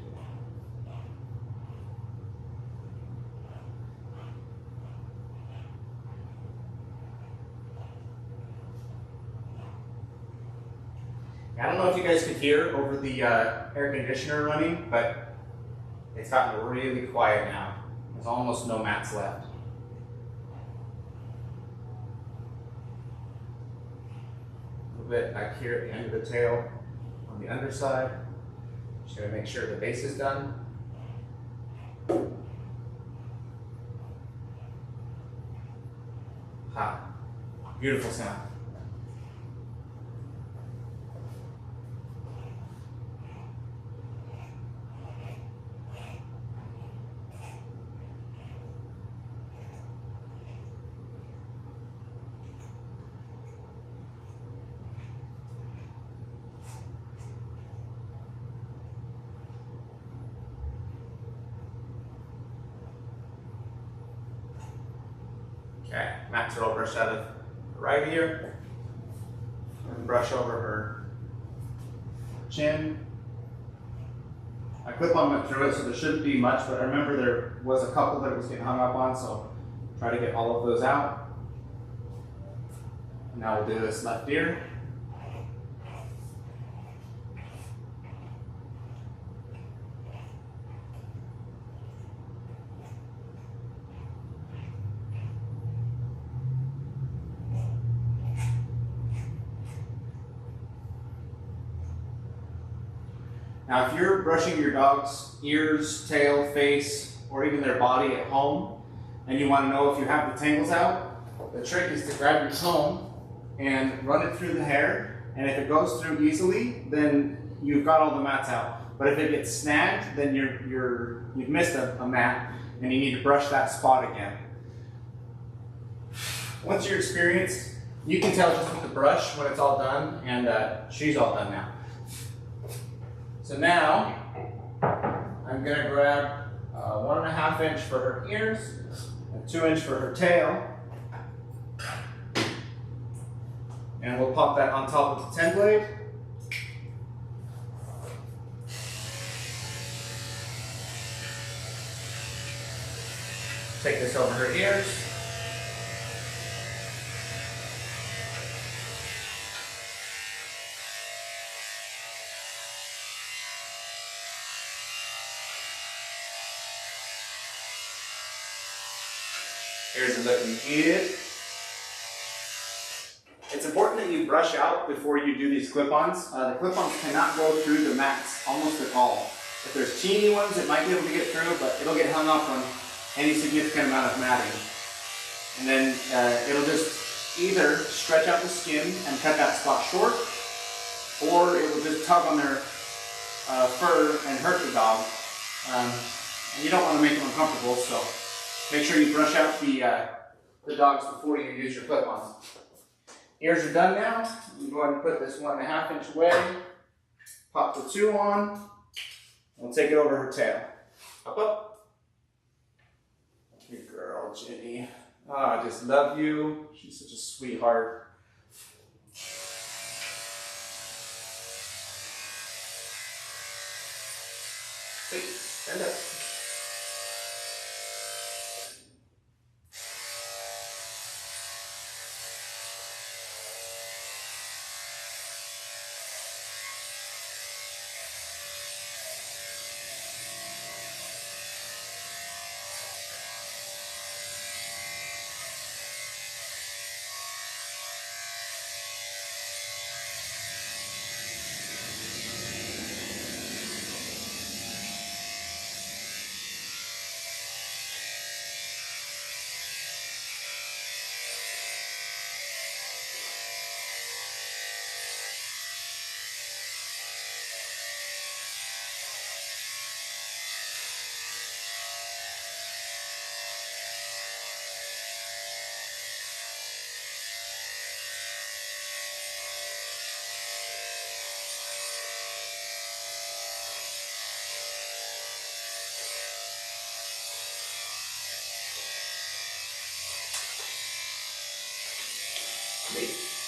[SPEAKER 1] I don't know if you guys could hear over the air conditioner running, but it's gotten really quiet now. There's almost no mats left. A little bit back here at the end of the tail on the underside. Just going to make sure the base is done. Ha. Beautiful sound. Okay, Matt's are all brushed out of the right ear. And brush over her chin. I clip-on went through it, so there shouldn't be much, but I remember there was a couple that it was getting hung up on, so try to get all of those out. Now we'll do this left ear. Now, if you're brushing your dog's ears, tail, face, or even their body at home, and you want to know if you have the tangles out, the trick is to grab your comb and run it through the hair, and if it goes through easily, then you've got all the mats out. But if it gets snagged, then you've missed a mat, and you need to brush that spot again. Once you're experienced, you can tell just with the brush when it's all done, and she's all done now. So now, I'm going to grab 1.5 inch for her ears, and 2 inch for her tail, and we'll pop that on top of the 10 blade. Take this over her ears. Ears are looking good. It's important that you brush out before you do these clip-ons. The clip-ons cannot go through the mats almost at all. If there's teeny ones, it might be able to get through, but it'll get hung up on any significant amount of matting. And then it'll just either stretch out the skin and cut that spot short, or it will just tug on their fur and hurt the dog. And you don't want to make them uncomfortable, so make sure you brush out the dogs before you use your clip-ons. Ears are done now. I'm going to put this 1.5 inch away, pop the 2 on, and we'll take it over her tail. Up, up. Good girl, Jenny. Oh, I just love you. She's such a sweetheart. Hey, stand up.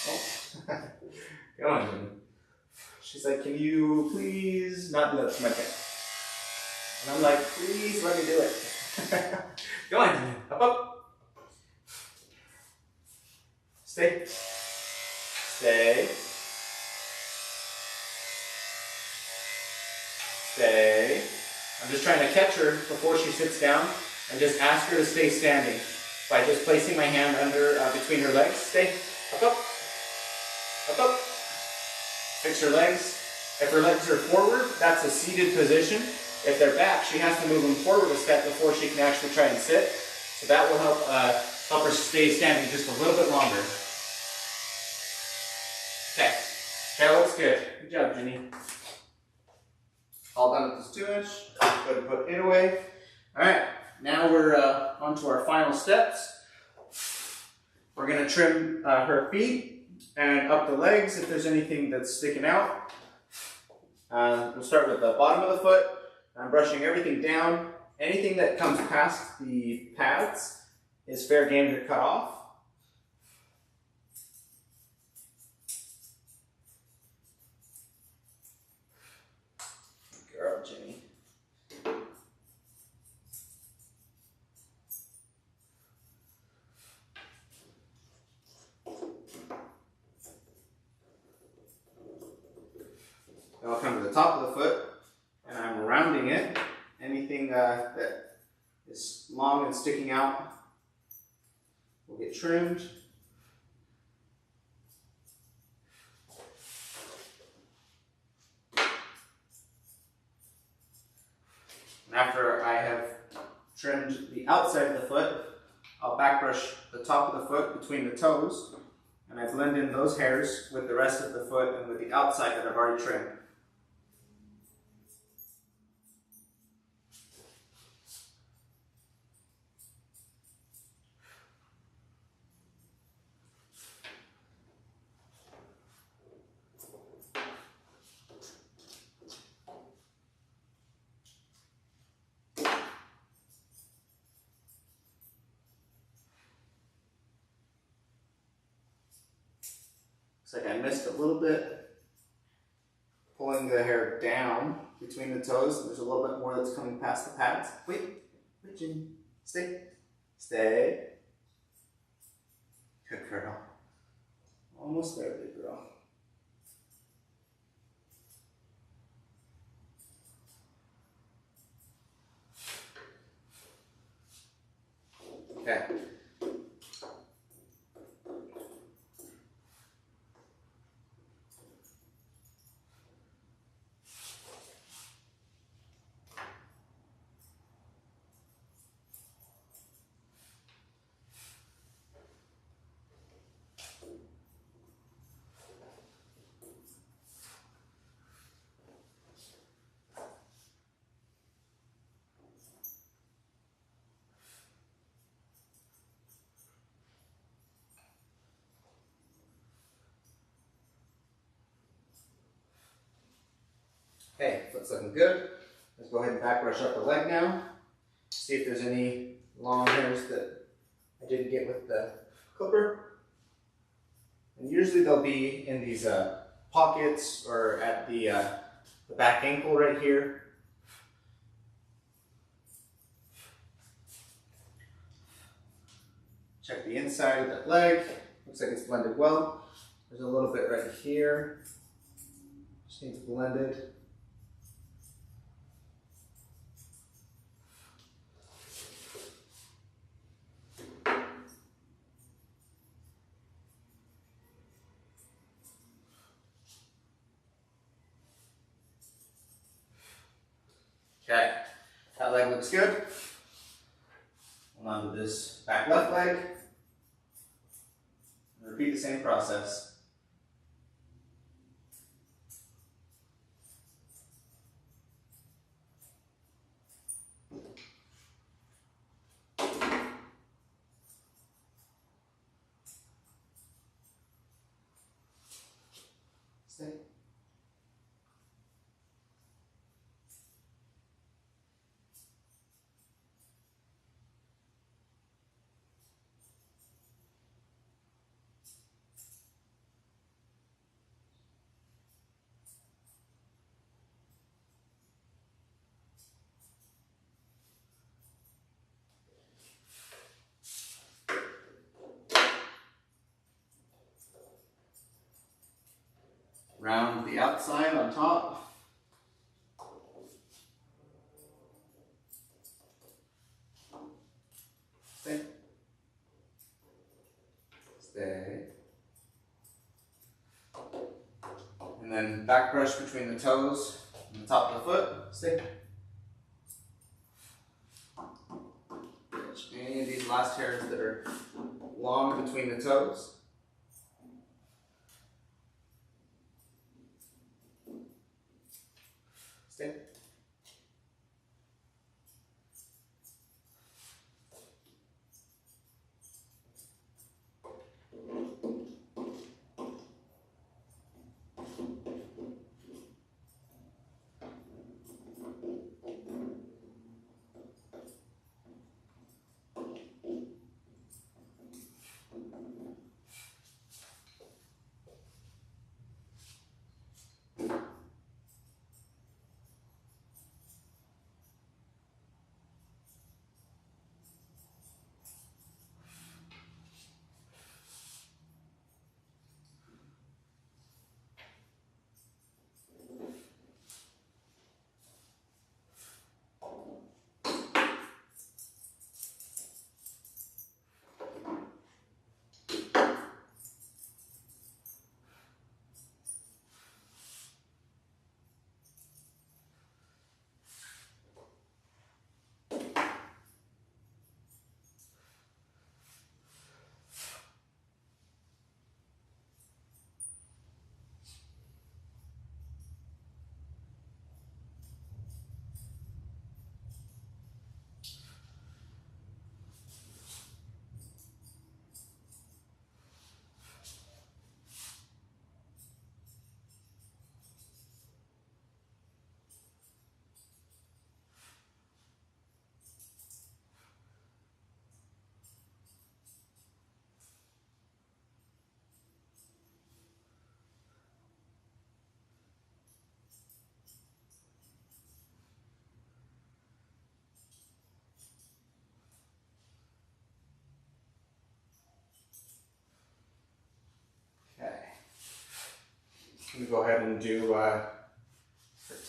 [SPEAKER 1] Oh. Go on, Jenny. She's like, can you please not do that to my cat? And I'm like, please let me do it. Go on, Jenny. Up, up. Stay. Stay. Stay. I'm just trying to catch her before she sits down and just ask her to stay standing by just placing my hand under between her legs. Stay. Up, up. Up, up. Fix her legs. If her legs are forward, that's a seated position. If they're back, she has to move them forward a step before she can actually try and sit. So that will help her stay standing just a little bit longer. Okay. That looks good. Good job, Jenny. All done with this 2 inch. Go ahead and put it away. All right. Now we're on to our final steps. We're going to trim her feet and up the legs if there's anything that's sticking out. We'll start with the bottom of the foot. I'm brushing everything down. Anything that comes past the pads is fair game to cut off. Girl, Jimmy. Now I'll come to the top of the foot, and I'm rounding it. Anything that is long and sticking out will get trimmed. And after I have trimmed the outside of the foot, I'll back brush the top of the foot between the toes, and I blend in those hairs with the rest of the foot and with the outside that I've already trimmed. Looks like I missed a little bit, pulling the hair down between the toes. There's a little bit more that's coming past the pads. Wait, Jimmy, stay, stay. Good girl. Almost there, big girl. Okay. Okay, foot's looking good. Let's go ahead and back brush up the leg now. See if there's any long hairs that I didn't get with the clipper. And usually they'll be in these pockets or at the back ankle right here. Check the inside of that leg. Looks like it's blended well. There's a little bit right here. Just needs blended. Okay, that leg looks good. Hold on to this back left leg. Repeat the same process. Stay. Round the outside on top. Stay. Stay. And then back brush between the toes and the top of the foot. Stay. Any of these last hairs that are long between the toes. Stay. can go ahead and do her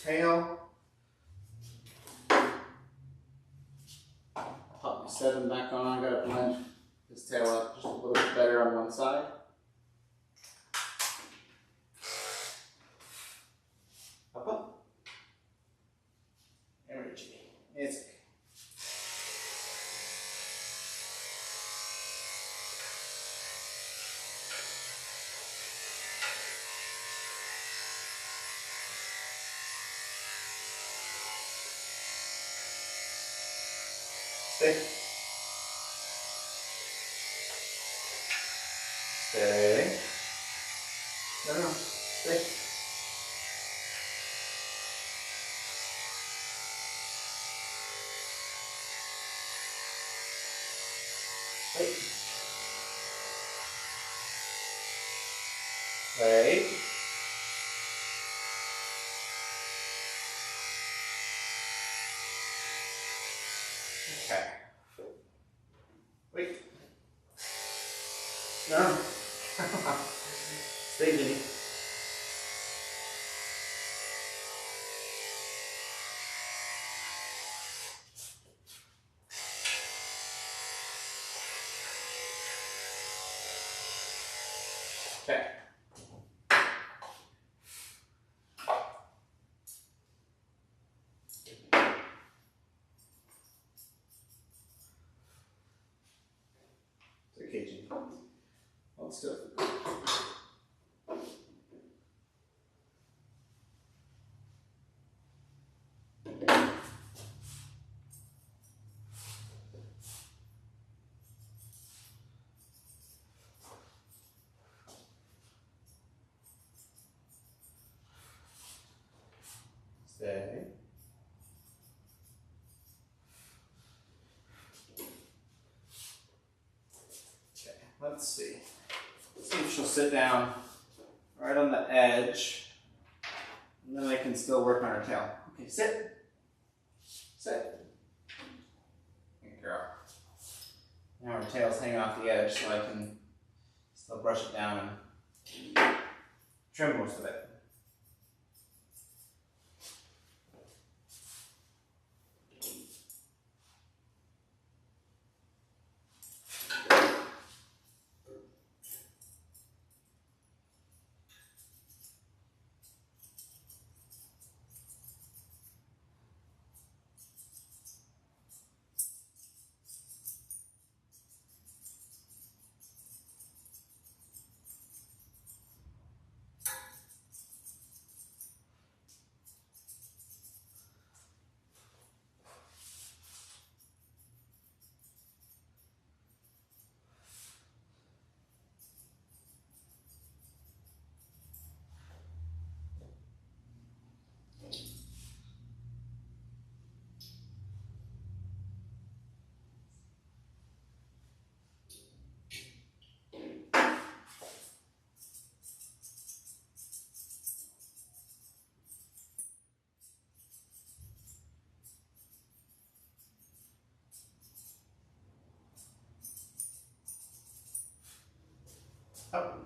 [SPEAKER 1] tail. Pop my 7 back on. I gotta blend his tail up just a little bit better on one side. Up. And reach it. It's okay. Stay. Stay. No. Stay. Wait. Wait. Okay. Wait. No. Stay, Ginny. Okay. It's okay, Ginny. Hold still. Stay. Okay, let's see. Let's see if she'll sit down right on the edge. And then I can still work on her tail. Okay, sit. Sit. Good girl. Now her tail's hanging off the edge so I can still brush it down and trim most of it. Up.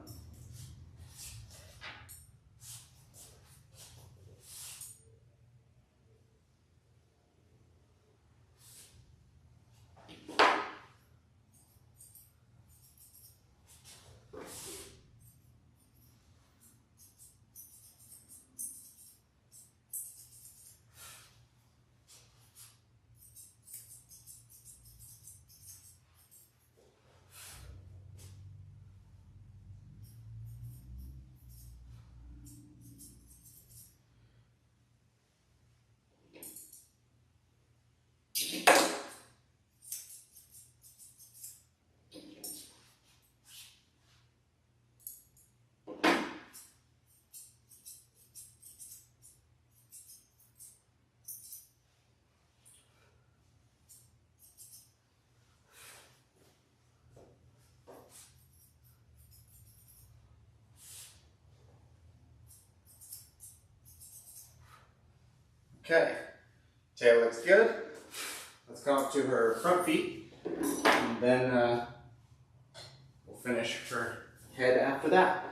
[SPEAKER 1] Okay, tail looks good. Let's come up to her front feet, and then we'll finish her head after that.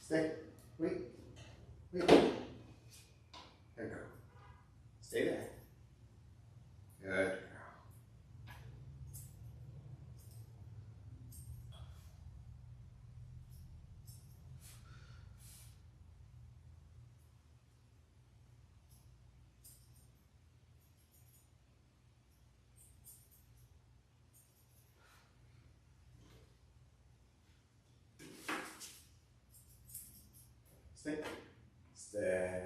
[SPEAKER 1] Stay. Wait. Wait. There you go. Stay there. Good. Stay. Stay.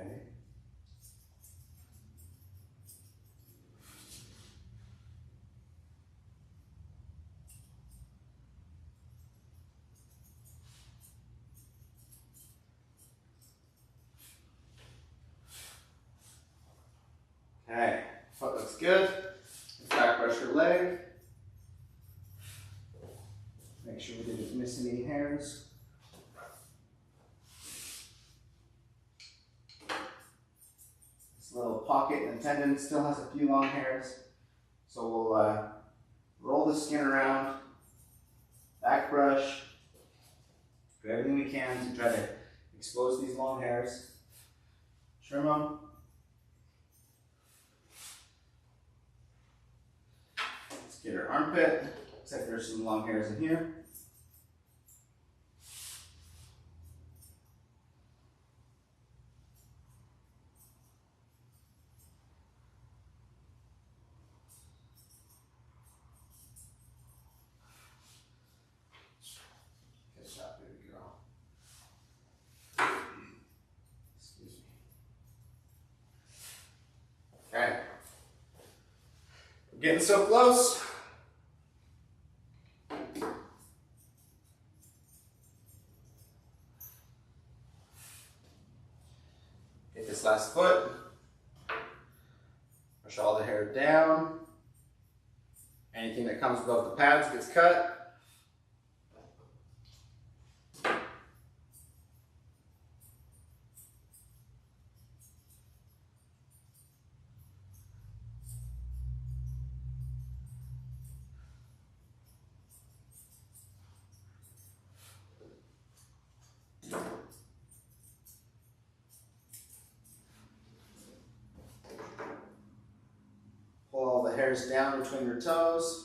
[SPEAKER 1] Okay, foot looks good. Back brush your leg. Make sure we didn't miss any hairs. This little pocket in the tendon still has a few long hairs. So we'll roll the skin around, back brush, do everything we can to try to expose these long hairs. Trim them. Let's get her armpit. Looks like there's some long hairs in here. Good job, baby girl. Excuse me. Okay. We're getting so close. Get this last foot. Push all the hair down. Anything that comes above the pads gets cut. Pull all the hairs down between your toes.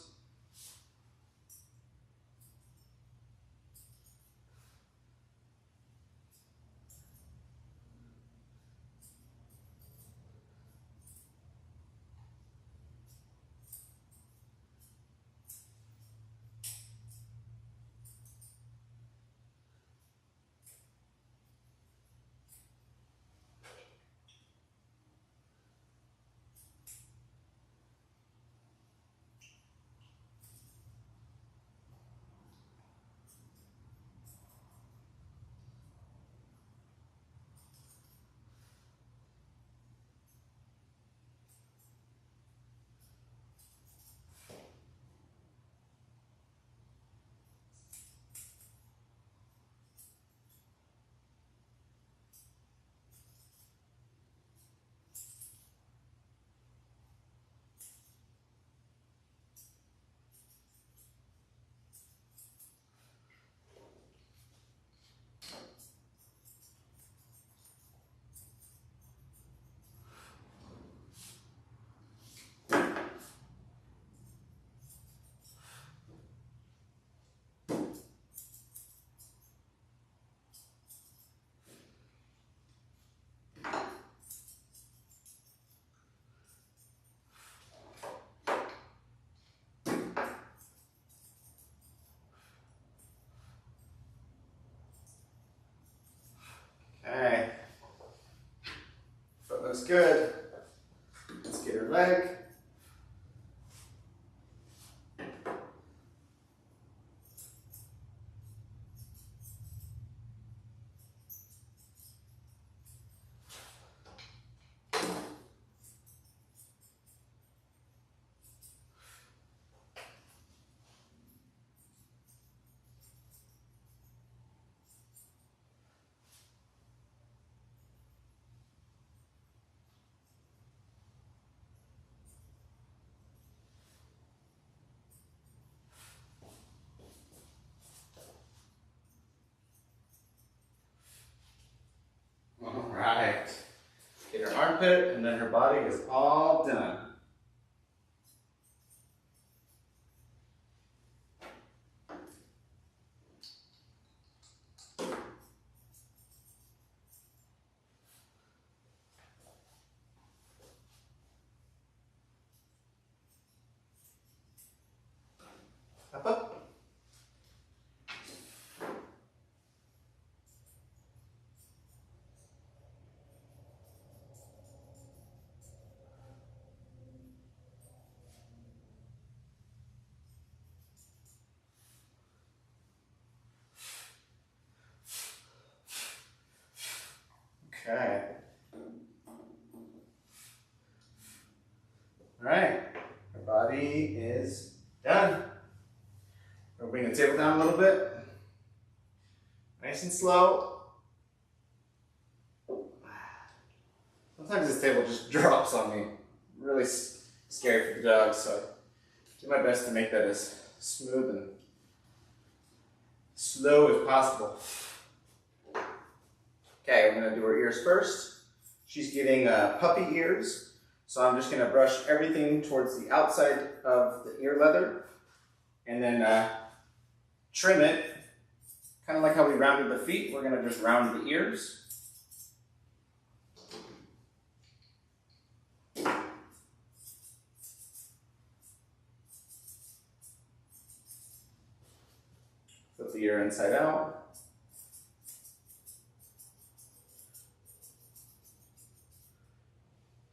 [SPEAKER 1] Okay. Foot looks good. Let's get her leg. armpit, and then her body is all done. Up, up. Okay. All right. Our body is done. We'll bring the table down a little bit. Nice and slow. Sometimes this table just drops on me. Really scary for the dogs, so I do my best to make that as smooth and slow as possible. Okay, we're gonna do her ears first. She's getting puppy ears, so I'm just gonna brush everything towards the outside of the ear leather and then trim it. Kind of like how we rounded the feet, we're gonna just round the ears. Flip the ear inside out.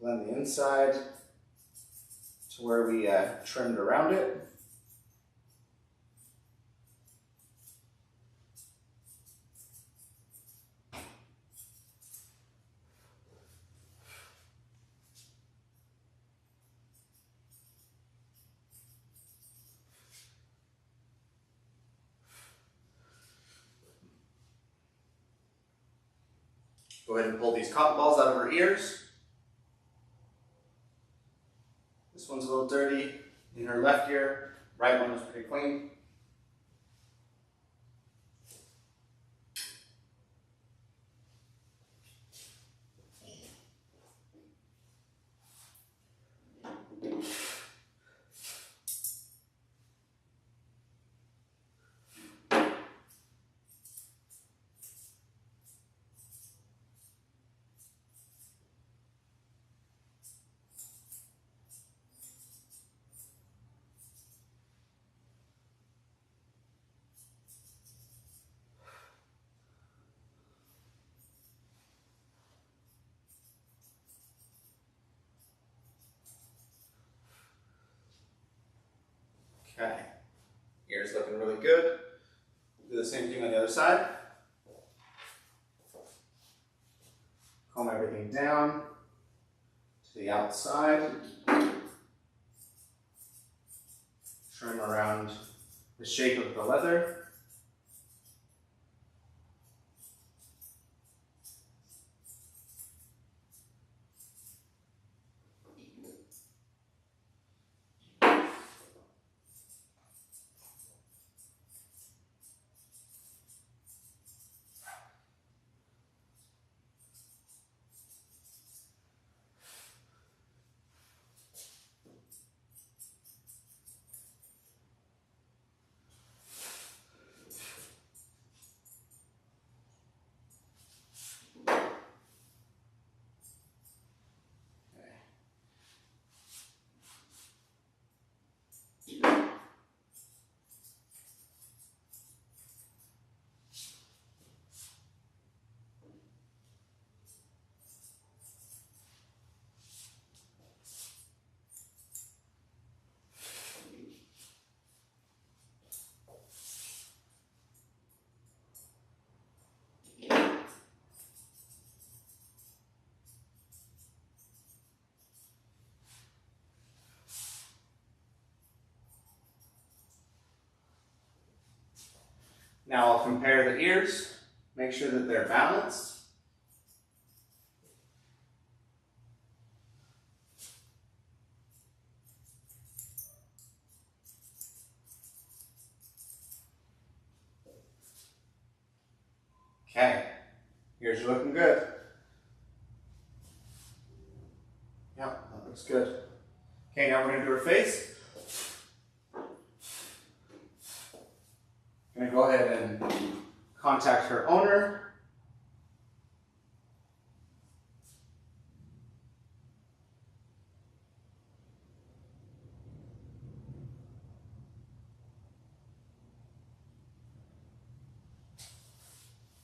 [SPEAKER 1] Blend the inside to where we trimmed around it. Go ahead and pull these cotton balls out of her ears. This one's a little dirty in her left ear. Right one was pretty clean. Okay, ears looking really good. Do the same thing on the other side. Comb everything down to the outside. Trim around the shape of the leather. Now I'll compare the ears, make sure that they're balanced. Okay, ears are looking good. good. Okay, now we're gonna do her face. Gonna go ahead and contact her owner.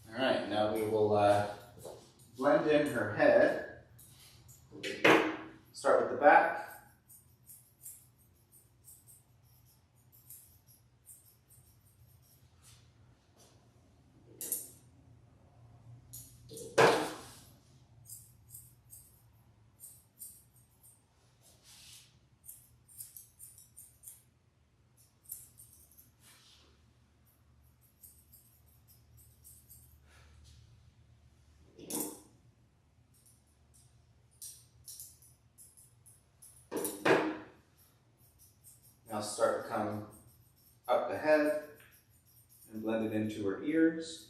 [SPEAKER 1] All right, now we will blend in her head. Start with the back. Now start to come up the head and blend it into her ears.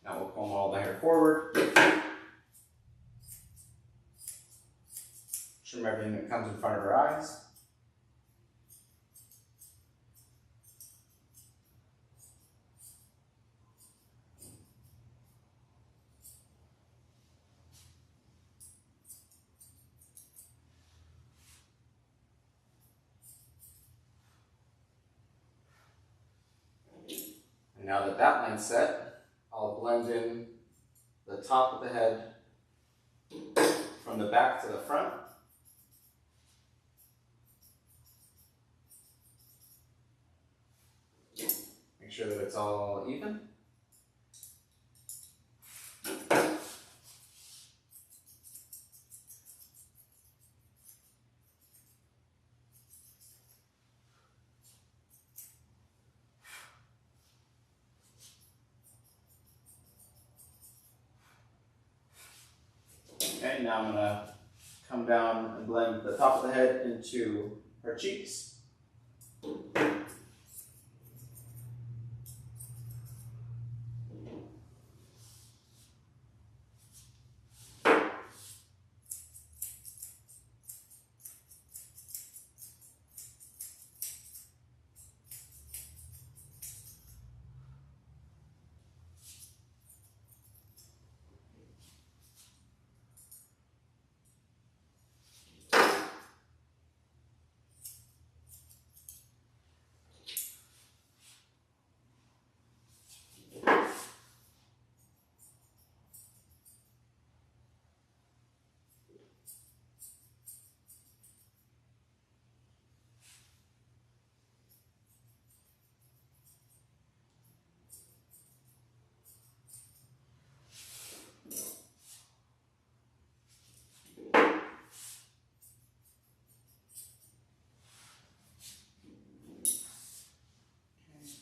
[SPEAKER 1] Now we'll comb all the hair forward. Trim everything that comes in front of her eyes. And now that that line's set, I'll blend in the top of the head from the back to the front. Make sure that it's all even. Okay, now I'm going to come down and blend the top of the head into her cheeks.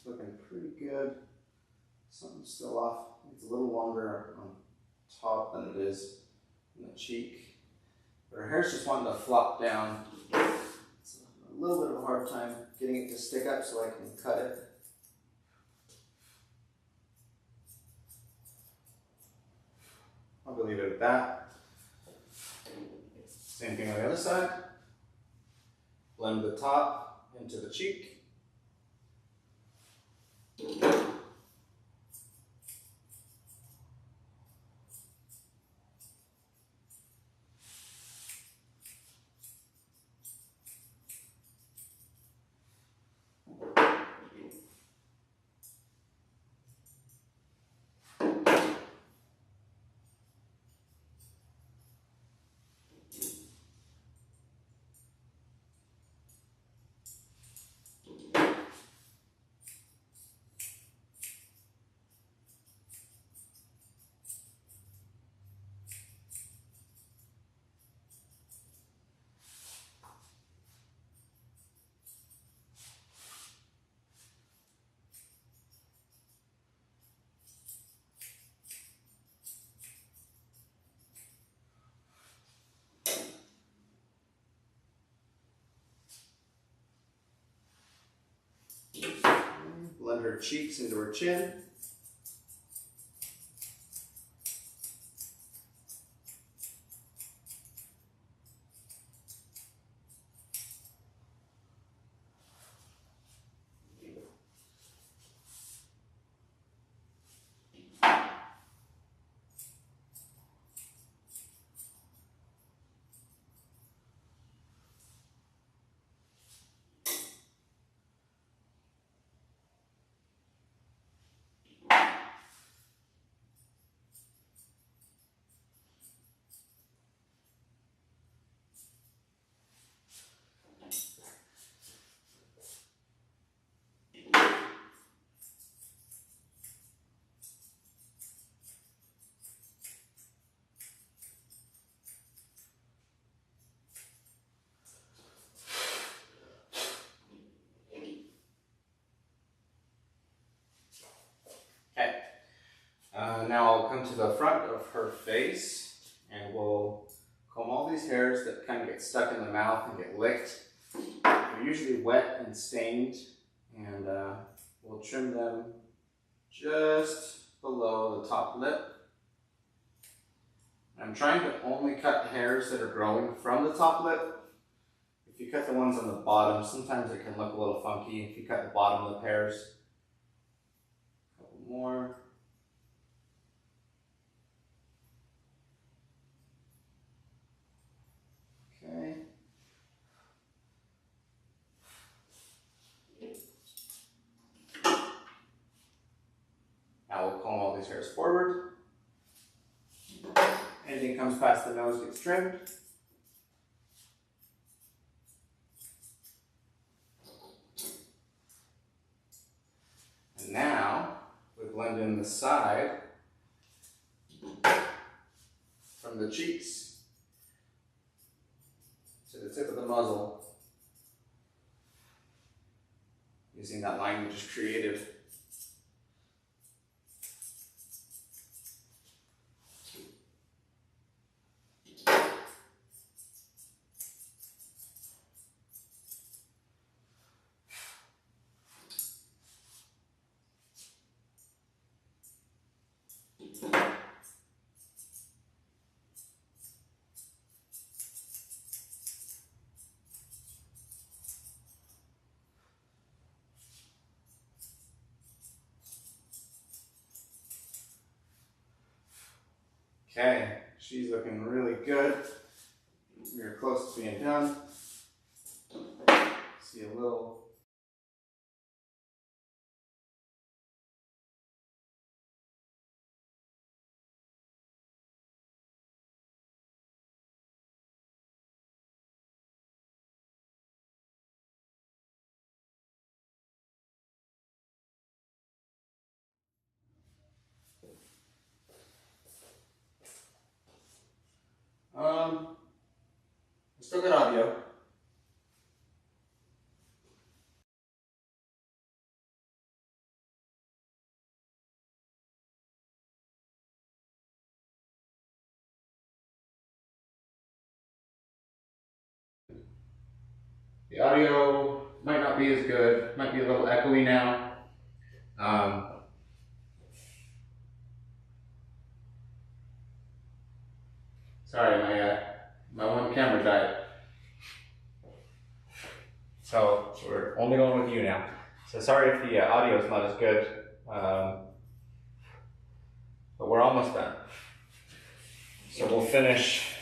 [SPEAKER 1] Looking pretty good. Something's still off. It's a little longer on top than it is in the cheek. But her hair's just wanting to flop down. It's a little bit of a hard time getting it to stick up so I can cut it. I'll leave it at that. Same thing on the other side. Blend the top into the cheek. blend her cheeks into her chin. Okay. Now I'll come to the front of her face and we'll comb all these hairs that kind of get stuck in the mouth and get licked. They're usually wet and stained, and we'll trim them just below the top lip. I'm trying to only cut hairs that are growing from the top lip. If you cut the ones on the bottom, sometimes it can look a little funky. If you cut the bottom lip hairs. A couple more. Okay. Now we'll comb all these hairs forward. Anything comes past the nose gets trimmed. And now we blend in the side from the cheeks to the tip of the muzzle, using that line we just created. Okay, she's looking really good. We're close to being done. See a little. Still good audio. The audio might not be as good, might be a little echoey now. Sorry, my one camera died. So we're only going with you now. So sorry if the audio is not as good, but we're almost done. So we'll finish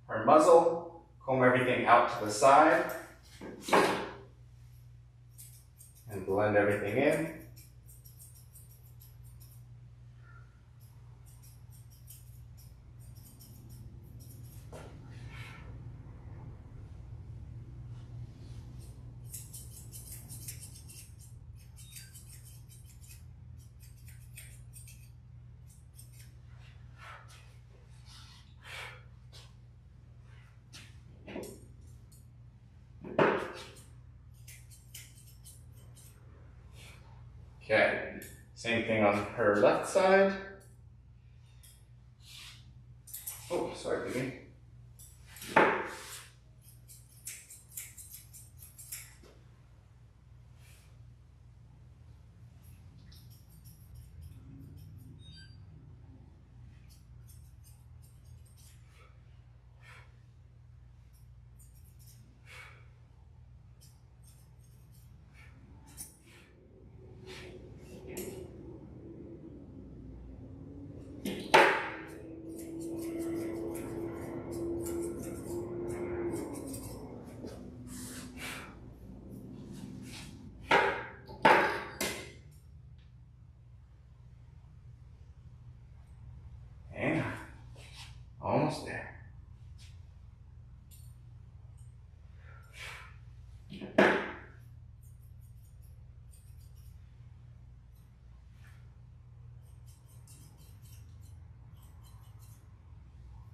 [SPEAKER 1] our muzzle, comb everything out to the side, and blend everything in. Okay, same thing on her left side. Oh, sorry, baby.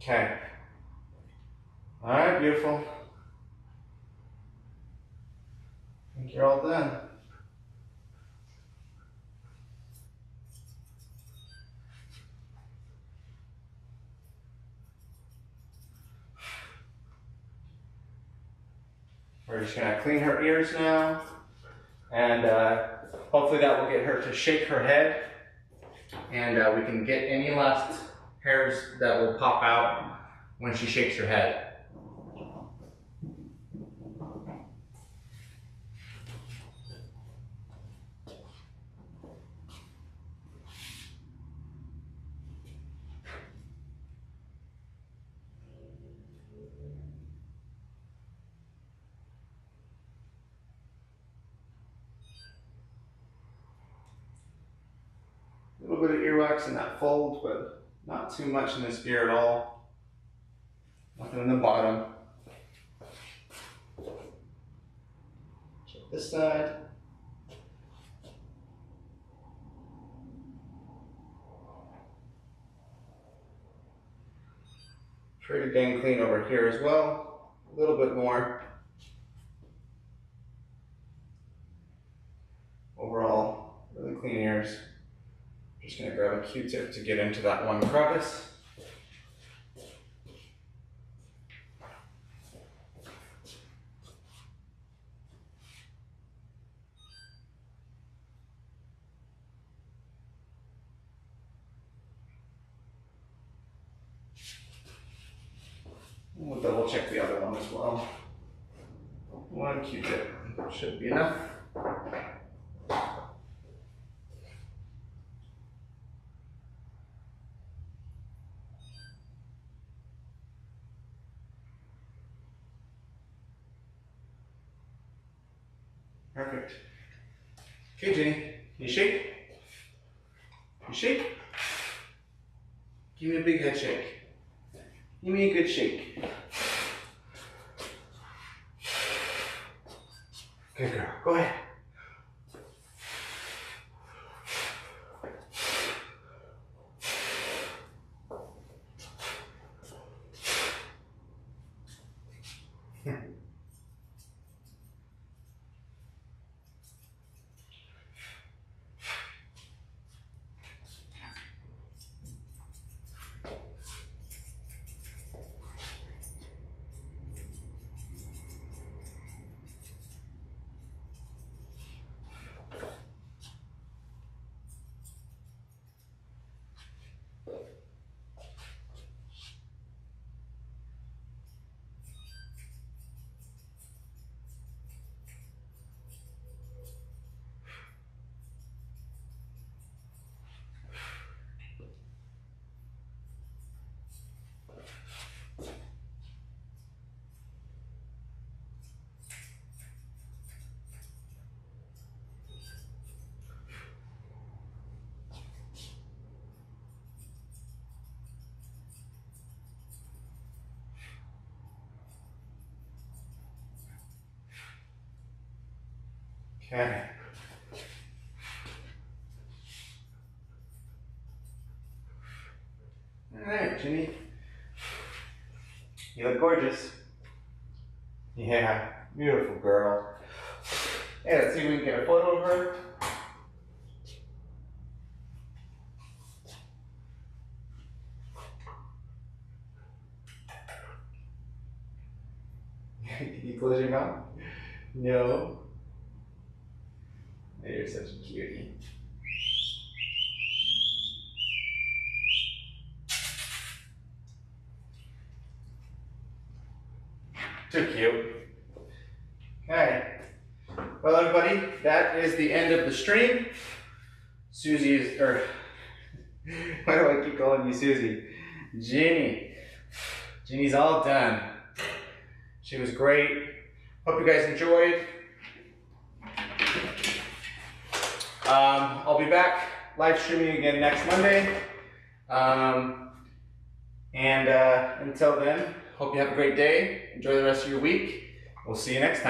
[SPEAKER 1] Okay. All right, beautiful. I think you're all done. We're just gonna clean her ears now, and hopefully that will get her to shake her head, and we can get any last hairs that will pop out when she shakes her head. A little bit of earwax in that fold, but not too much in this ear at all. Nothing in the bottom. Check this side. Pretty dang clean over here as well. A little bit more. Overall, really clean ears. Just gonna grab a Q-tip to get into that one crevice. We'll double check the other one as well. One Q-tip should be enough. Perfect. Okay, Jenny, you shake? You shake? Give me a big head shake. Give me a good shake. Good girl, go ahead. Okay. All right, Jenny. You look gorgeous. Yeah, beautiful girl. Hey, let's see if we can get a photo of her. Can you close your mouth? No. You're such a cutie. Too cute. Okay. Well, everybody, that is the end of the stream. Susie is, or why do I keep calling you Susie? Jenny. Jenny's all done. She was great. Hope you guys enjoyed. I'll be back live streaming again next Monday. Until then, hope you have a great day. Enjoy the rest of your week. We'll see you next time.